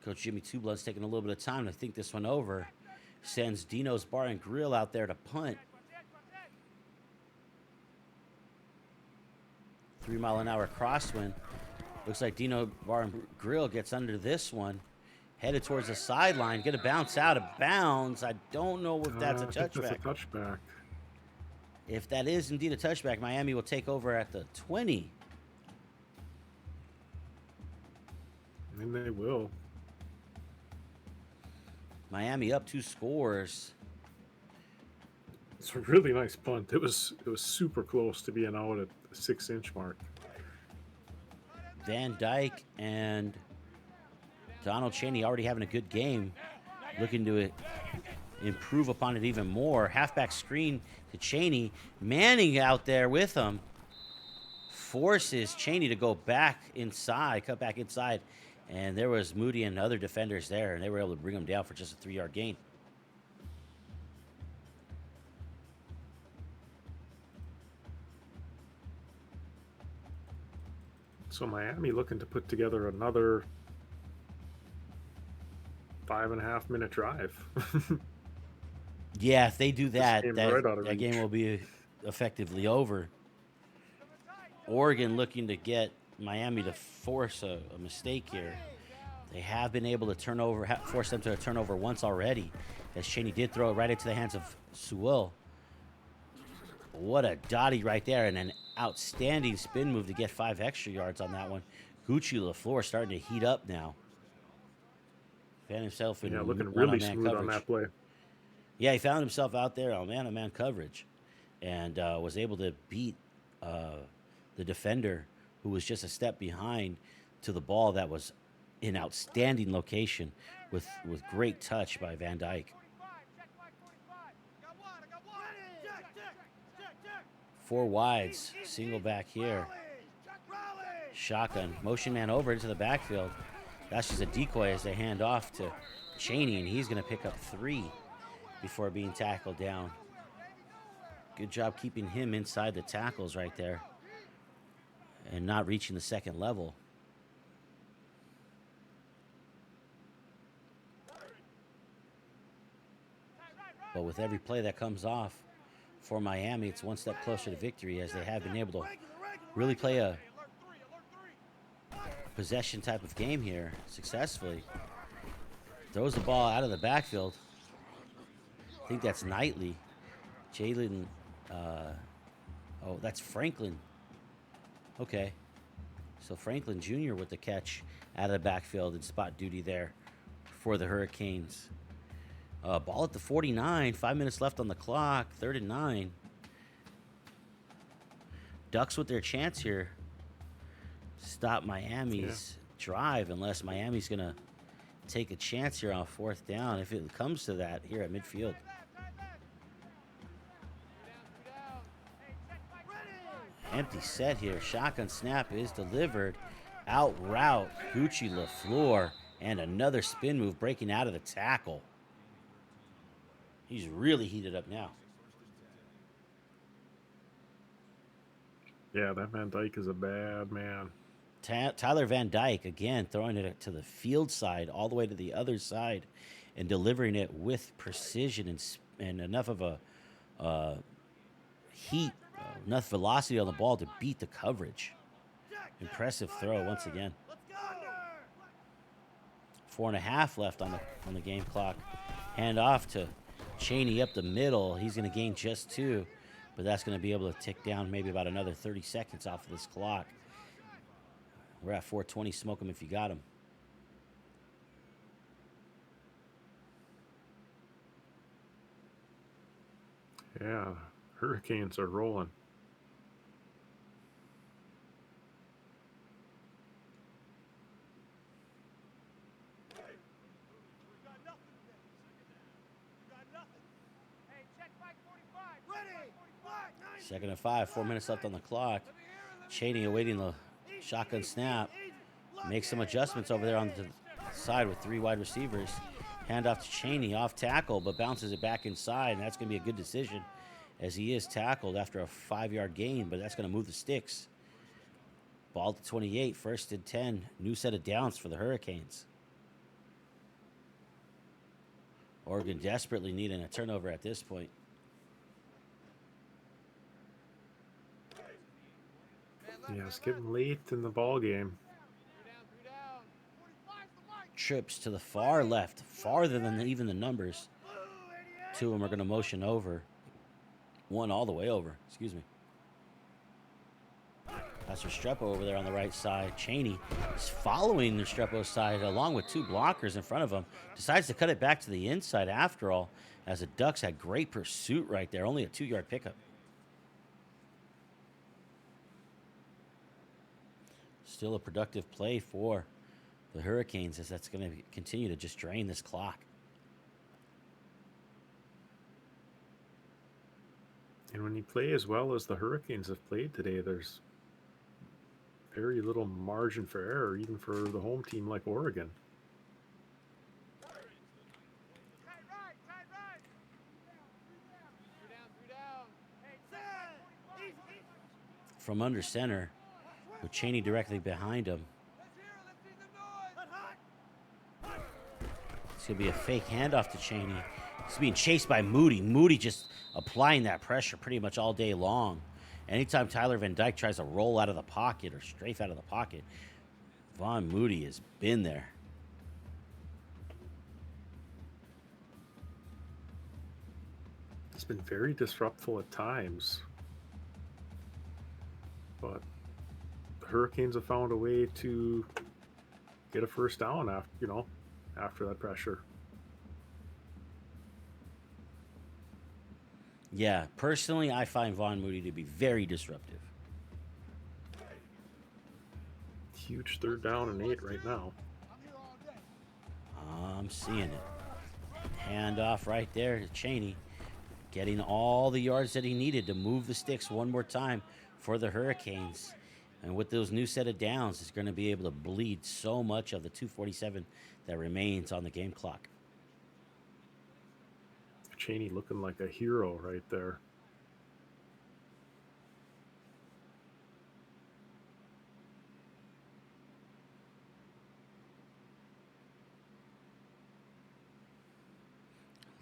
Coach Jimmy Tublood's taking a little bit of time to think this one over. Sends Dino's Bar and Grill out there to punt. 3-mile-an-hour crosswind. Looks like Dino Bar and Grill gets under this one. Headed towards the sideline. Going to bounce out of bounds. I don't know if that's a touchback. That's a touchback. If that is indeed a touchback, Miami will take over at the 20. And they will. Miami up 2 scores. It's a really nice punt. It was super close to being out at the 6-inch mark. Van Dyke and Donald Chaney already having a good game. Looking to improve upon it even more. Halfback screen to Chaney. Manning out there with him. Forces Chaney to go back inside, cut back inside. And there was Moody and other defenders there, and they were able to bring him down for just a 3-yard gain. So Miami looking to put together another 5.5-minute drive. Yeah, if they do that, right that game will be effectively over. Oregon looking to get Miami to force a mistake here. They have been able to force them to a turnover once already, as Chaney did throw it right into the hands of Sewell. What a dotty right there, and an outstanding spin move to get 5 extra yards on that one. Gucci LaFleur starting to heat up now. Found himself in looking really smooth coverage on that play. Yeah, he found himself out there on man-to-man coverage, and was able to beat the defender, who was just a step behind, to the ball that was in outstanding location with great touch by Van Dyke. 4 wides, single back here. Shotgun, motion man over into the backfield. That's just a decoy as they hand off to Chaney, and he's going to pick up 3 before being tackled down. Good job keeping him inside the tackles right there and not reaching the second level. But with every play that comes off for Miami, it's one step closer to victory, as they have been able to really play a possession type of game here successfully. Throws the ball out of the backfield. I think that's Knightley. Jalen, oh, that's Franklin. Okay. So Franklin Jr. with the catch out of the backfield and spot duty there for the Hurricanes. Ball at the 49, 5 minutes left on the clock, 3rd and 9. Ducks with their chance here. Stop Miami's drive, unless Miami's going to take a chance here on 4th down, if it comes to that here at midfield. Empty set here. Shotgun snap is delivered. Out route, Gucci LaFleur, and another spin move breaking out of the tackle. He's really heated up now. Yeah, that Van Dyke is a bad man. Tyler Van Dyke, again, throwing it to the field side, all the way to the other side, and delivering it with precision and enough of a heat, enough velocity on the ball to beat the coverage. Impressive throw once again. 4.5 left on the game clock. Hand off to Chaney up the middle. He's going to gain just 2. but that's going to be able to tick down maybe about another 30 seconds off of this clock. We're at 4:20. Smoke them if you got them. Yeah, Hurricanes are rolling. Second and 5, 4 minutes left on the clock. Cheney awaiting the shotgun snap. Makes some adjustments over there on the side with 3 wide receivers. Hand off to Cheney, off tackle, but bounces it back inside, and that's going to be a good decision as he is tackled after a 5-yard gain, but that's going to move the sticks. Ball to 28, 1st and 10. New set of downs for the Hurricanes. Oregon desperately needing a turnover at this point. Yeah, it's getting late in the ball game. Trips to the far left, farther than even the numbers. 2 of them are going to motion over. 1 all the way over, excuse me. That's Restrepo over there on the right side. Cheney is following Restrepo's side along with 2 blockers in front of him. Decides to cut it back to the inside after all, as the Ducks had great pursuit right there. Only a 2-yard pickup. Still a productive play for the Hurricanes, as that's going to continue to just drain this clock. And when you play as well as the Hurricanes have played today, there's very little margin for error, even for the home team like Oregon. From under center, with Cheney directly behind him. It's going to be a fake handoff to Cheney. He's being chased by Moody. Moody just applying that pressure pretty much all day long. Anytime Tyler Van Dyke tries to roll out of the pocket or strafe out of the pocket, Von Moody has been there. It's been very disruptful at times, but the Hurricanes have found a way to get a first down after that pressure. Yeah, personally, I find Von Moody to be very disruptive. Huge 3rd down and 8 right now. I'm seeing it. Handoff right there to Cheney. Getting all the yards that he needed to move the sticks one more time for the Hurricanes. And with those new set of downs, it's going to be able to bleed so much of the 2:47 that remains on the game clock. Cheney looking like a hero right there.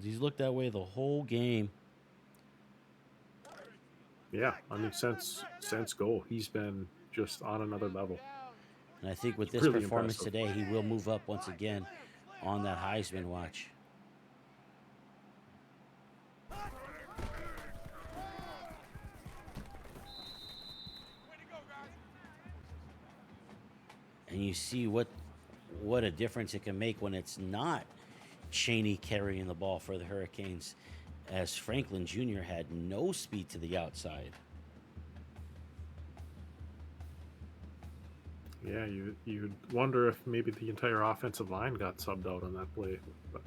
He's looked that way the whole game. Yeah, I mean, since goal, he's been just on another level. And I think with this Really performance impressive. today, he will move up once again on that Heisman watch. And you see what a difference it can make when it's not Cheney carrying the ball for the Hurricanes, as Franklin Jr. had no speed to the outside. Yeah, you'd wonder if maybe the entire offensive line got subbed out on that play. But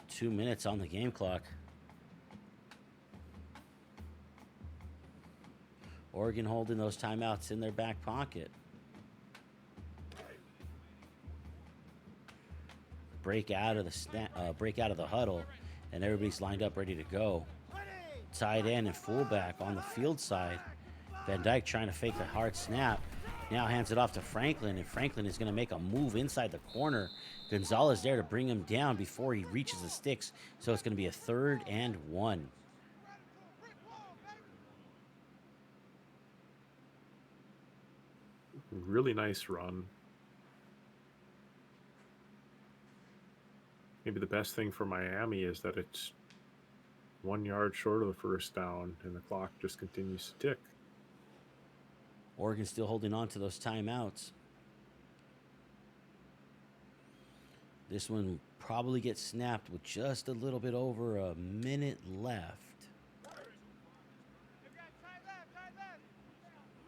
2 minutes on the game clock. Oregon holding those timeouts in their back pocket. Break out of the huddle, and everybody's lined up ready to go. Tight end and fullback on the field side. Van Dyke trying to fake a hard snap. Now hands it off to Franklin, and Franklin is going to make a move inside the corner. Gonzalez there to bring him down before he reaches the sticks. So it's going to be a 3rd and 1. really nice run. Maybe the best thing for Miami is that it's 1 yard short of the first down, and the clock just continues to tick. Oregon still holding on to those timeouts. This one probably gets snapped with just a little bit over a minute left.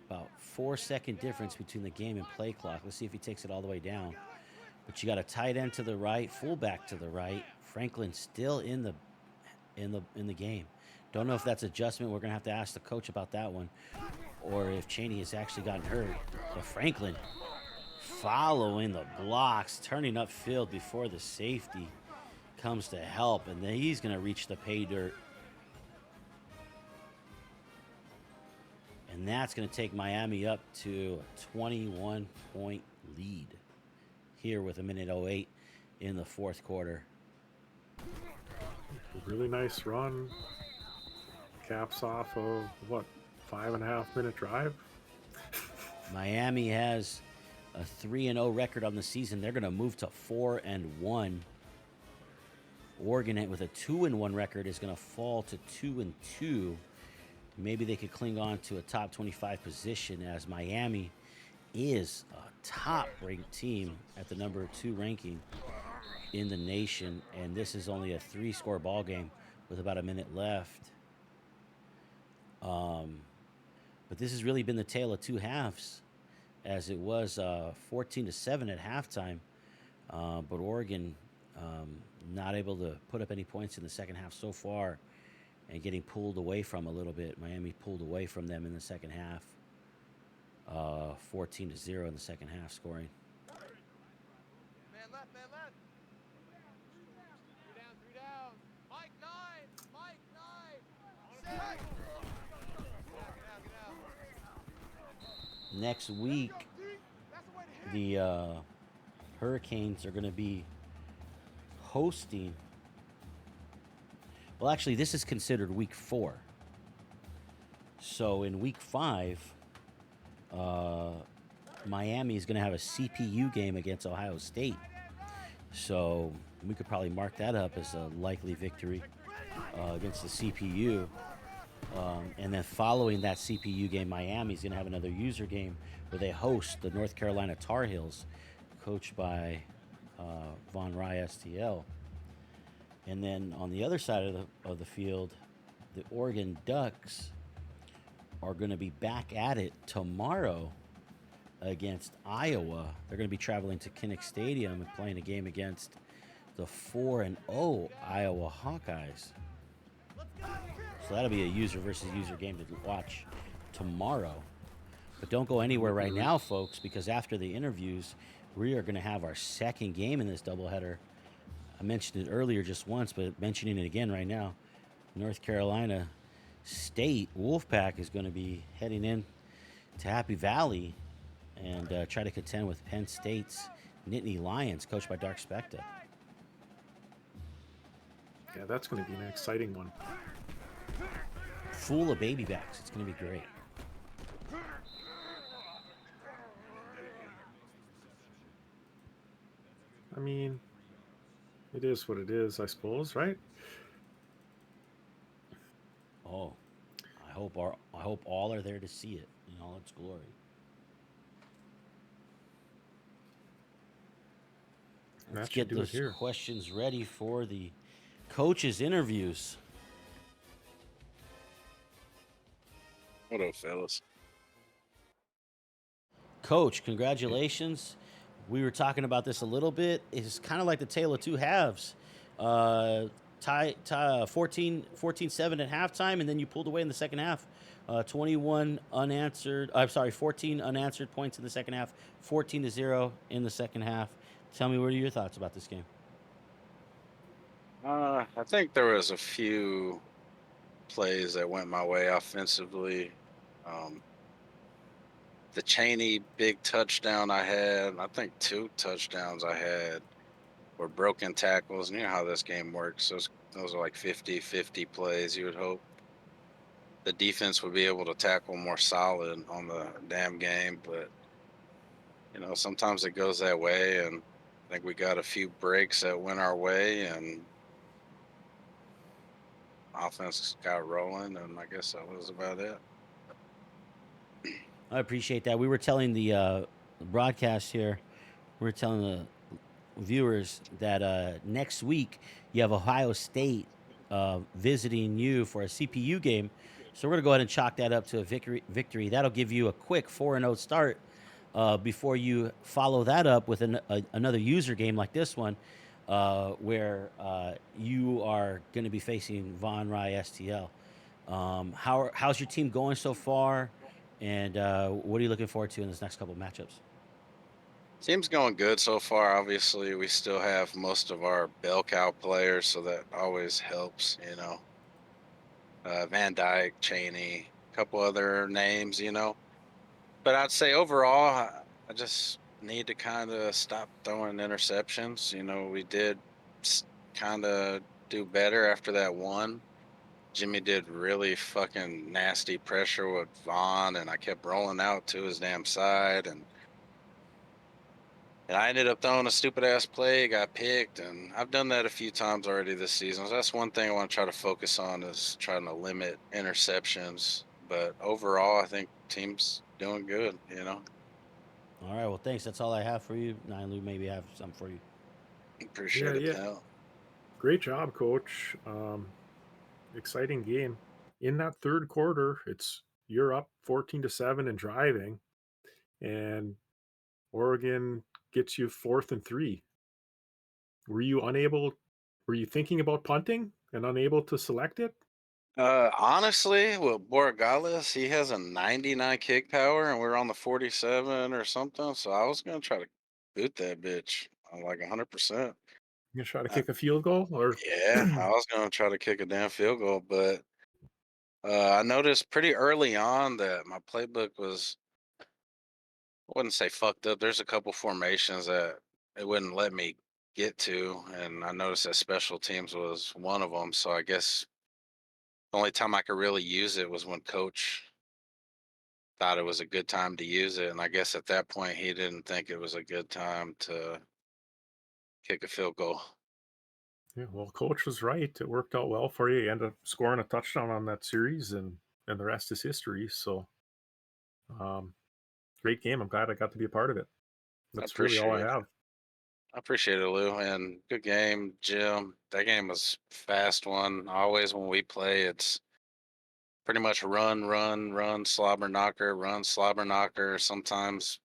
About 4-second difference between the game and play clock. Let's see if he takes it all the way down. But you got a tight end to the right, fullback to the right. Franklin still in the game. Don't know if that's adjustment. We're gonna have to ask the coach about that one, or if Chaney has actually gotten hurt. But Franklin following the blocks, turning upfield before the safety comes to help, and then he's gonna reach the pay dirt. And that's going to take Miami up to a 21-point lead here with 1:08 in the fourth quarter. Really nice run. Caps off of, what, 5.5 minute drive? Miami has a 3-0 record on the season. They're going to move to 4-1. Oregon with a 2-1 record is going to fall to 2-2. Maybe they could cling on to a top 25 position, as Miami is a top-ranked team at the number 2 ranking in the nation, and this is only a 3-score ball game with about a minute left. But this has really been the tale of two halves, as it was 14-7 at halftime. But Oregon not able to put up any points in the second half so far, and getting pulled away from a little bit. Miami pulled away from them in the second half. 14-0 in the second half scoring. Man left, man left. Three down. Mike 9. Mike 9. Sit. Get out. Next week, the Hurricanes are going to be hosting. Well, actually, this is considered week 4. So in week 5, Miami is going to have a CPU game against Ohio State. So we could probably mark that up as a likely victory against the CPU. And then following that CPU game, Miami is going to have another user game where they host the North Carolina Tar Heels, coached by VonRyeSTL. And then on the other side of the field, the Oregon Ducks are going to be back at it tomorrow against Iowa. They're going to be traveling to Kinnick Stadium and playing a game against the 4-0 Iowa Hawkeyes. So that'll be a user versus user game to watch tomorrow. But don't go anywhere right now, folks, because after the interviews, we are going to have our second game in this doubleheader. I mentioned it earlier just once, but mentioning it again right now. North Carolina State Wolfpack is going to be heading in to Happy Valley and try to contend with Penn State's Nittany Lions, coached by DarkSpecta. Yeah, that's going to be an exciting one. Full of baby backs. It's going to be great. I mean, it is what it is, I suppose, right? Oh, I hope all are there to see it in all its glory. Let's get those questions ready for the coaches' interviews. What up, fellas? Coach, congratulations. We were talking about this a little bit. It's kind of like the tale of two halves. 14-7 at halftime, and then you pulled away in the second half. 14 unanswered points in the second half, 14-0 in the second half. Tell me, what are your thoughts about this game? I think there was a few plays that went my way offensively. The Chaney big touchdown I had, I think 2 touchdowns I had were broken tackles. And you know how this game works. Those are like 50-50 plays. You would hope the defense would be able to tackle more solid on the damn game. But, you know, sometimes it goes that way. And I think we got a few breaks that went our way. And offense got rolling, and I guess that was about it. I appreciate that. We were telling the broadcast here, we were telling the viewers that next week you have Ohio State visiting you for a CPU game. So we're going to go ahead and chalk that up to a victory. That'll give you a quick 4-0 start before you follow that up with another user game like this one, where you are going to be facing VonRyeSTL. How's your team going so far? And what are you looking forward to in this next couple of matchups? Team's going good so far. Obviously, we still have most of our bell cow players, so that always helps, you know. Van Dyke, Cheney, a couple other names, you know. But I'd say overall, I just need to kind of stop throwing interceptions. You know, we did kind of do better after that one. Jimmy did really fucking nasty pressure with Vaughn, and I kept rolling out to his damn side, and I ended up throwing a stupid ass play, got picked, and I've done that a few times already this season. So that's one thing I want to try to focus on, is trying to limit interceptions. But overall, I think team's doing good, you know. All right. Well, thanks. That's all I have for you. Nine Lou, maybe I have something for you. Appreciate it, Yeah. pal. Great job, Coach. Exciting game. In that third quarter, you're up 14-7 and driving, and Oregon gets you 4th and 3. Were you thinking about punting and unable to select it? Honestly, with Borregales, he has a 99 kick power, and we're on the 47 or something. So I was gonna try to boot that bitch on like 100%. You gonna try to kick a field goal, or Yeah, I was gonna try to kick a damn field goal, but I noticed pretty early on that my playbook was, I wouldn't say fucked up. There's a couple formations that it wouldn't let me get to, and I noticed that special teams was one of them. So I guess the only time I could really use it was when Coach thought it was a good time to use it, and I guess at that point he didn't think it was a good time to kick a field goal. yeah, well, Coach was right. It worked out well for you. You ended up scoring a touchdown on that series, and the rest is history. So, um, great game. I'm glad I got to be a part of it. I That's really all I appreciate it. have. I appreciate it, Lou, and good game, Jim. That game was a fast one. Always when we play, it's pretty much run, slobber knocker, run, slobber knocker. Sometimes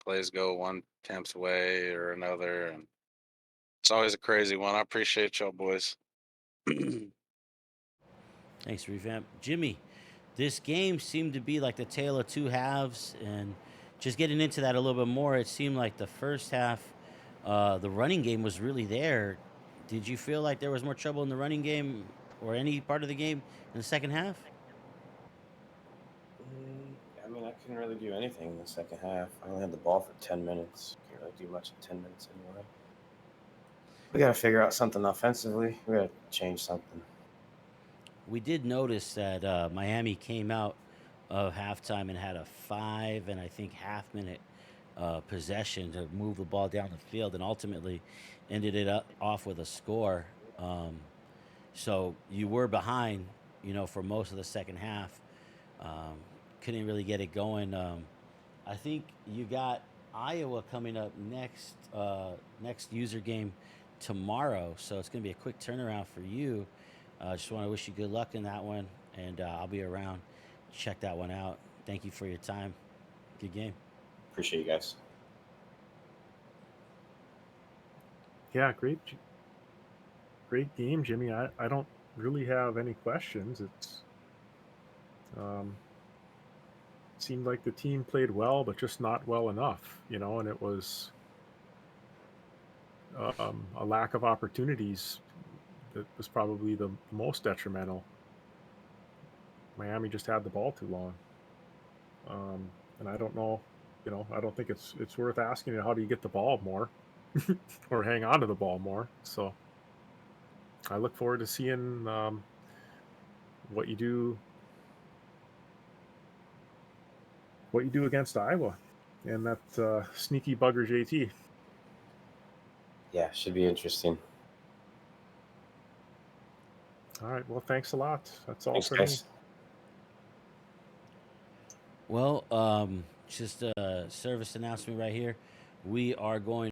plays go one tenth away or another, and it's always a crazy one. I appreciate y'all, boys. Thanks, Revamp. Jimmy, this game seemed to be like the tale of two halves, and just getting into that a little bit more, it seemed like the first half, the running game was really there. Did you feel like there was more trouble in the running game or any part of the game in the second half? I mean, I couldn't really do anything in the second half. I only had the ball for 10 minutes. Can't really do much in 10 minutes anyway. We got to figure out something offensively. We got to change something. We did notice that Miami came out of halftime and had a 5 and I think half-minute possession to move the ball down the field, and ultimately ended it off with a score. So you were behind, for most of the second half. Couldn't really get it going. I think you got Iowa coming up next user game tomorrow, so it's going to be a quick turnaround for you. Just want to wish you good luck in that one, and I'll be around. Check that one out. Thank you for your time. Good game. Appreciate you guys. Yeah, great game, Jimmy. I don't really have any questions. It's seemed like the team played well, but just not well enough, and it was a lack of opportunities that was probably the most detrimental. Miami just had the ball too long. And I don't know, I don't think it's worth asking how do you get the ball more or hang on to the ball more. So I look forward to seeing what you do against Iowa and that sneaky bugger JT. Yeah, should be interesting. All right. Well, thanks a lot. That's all Thanks, for guys. me. Well, just a service announcement right here. We are going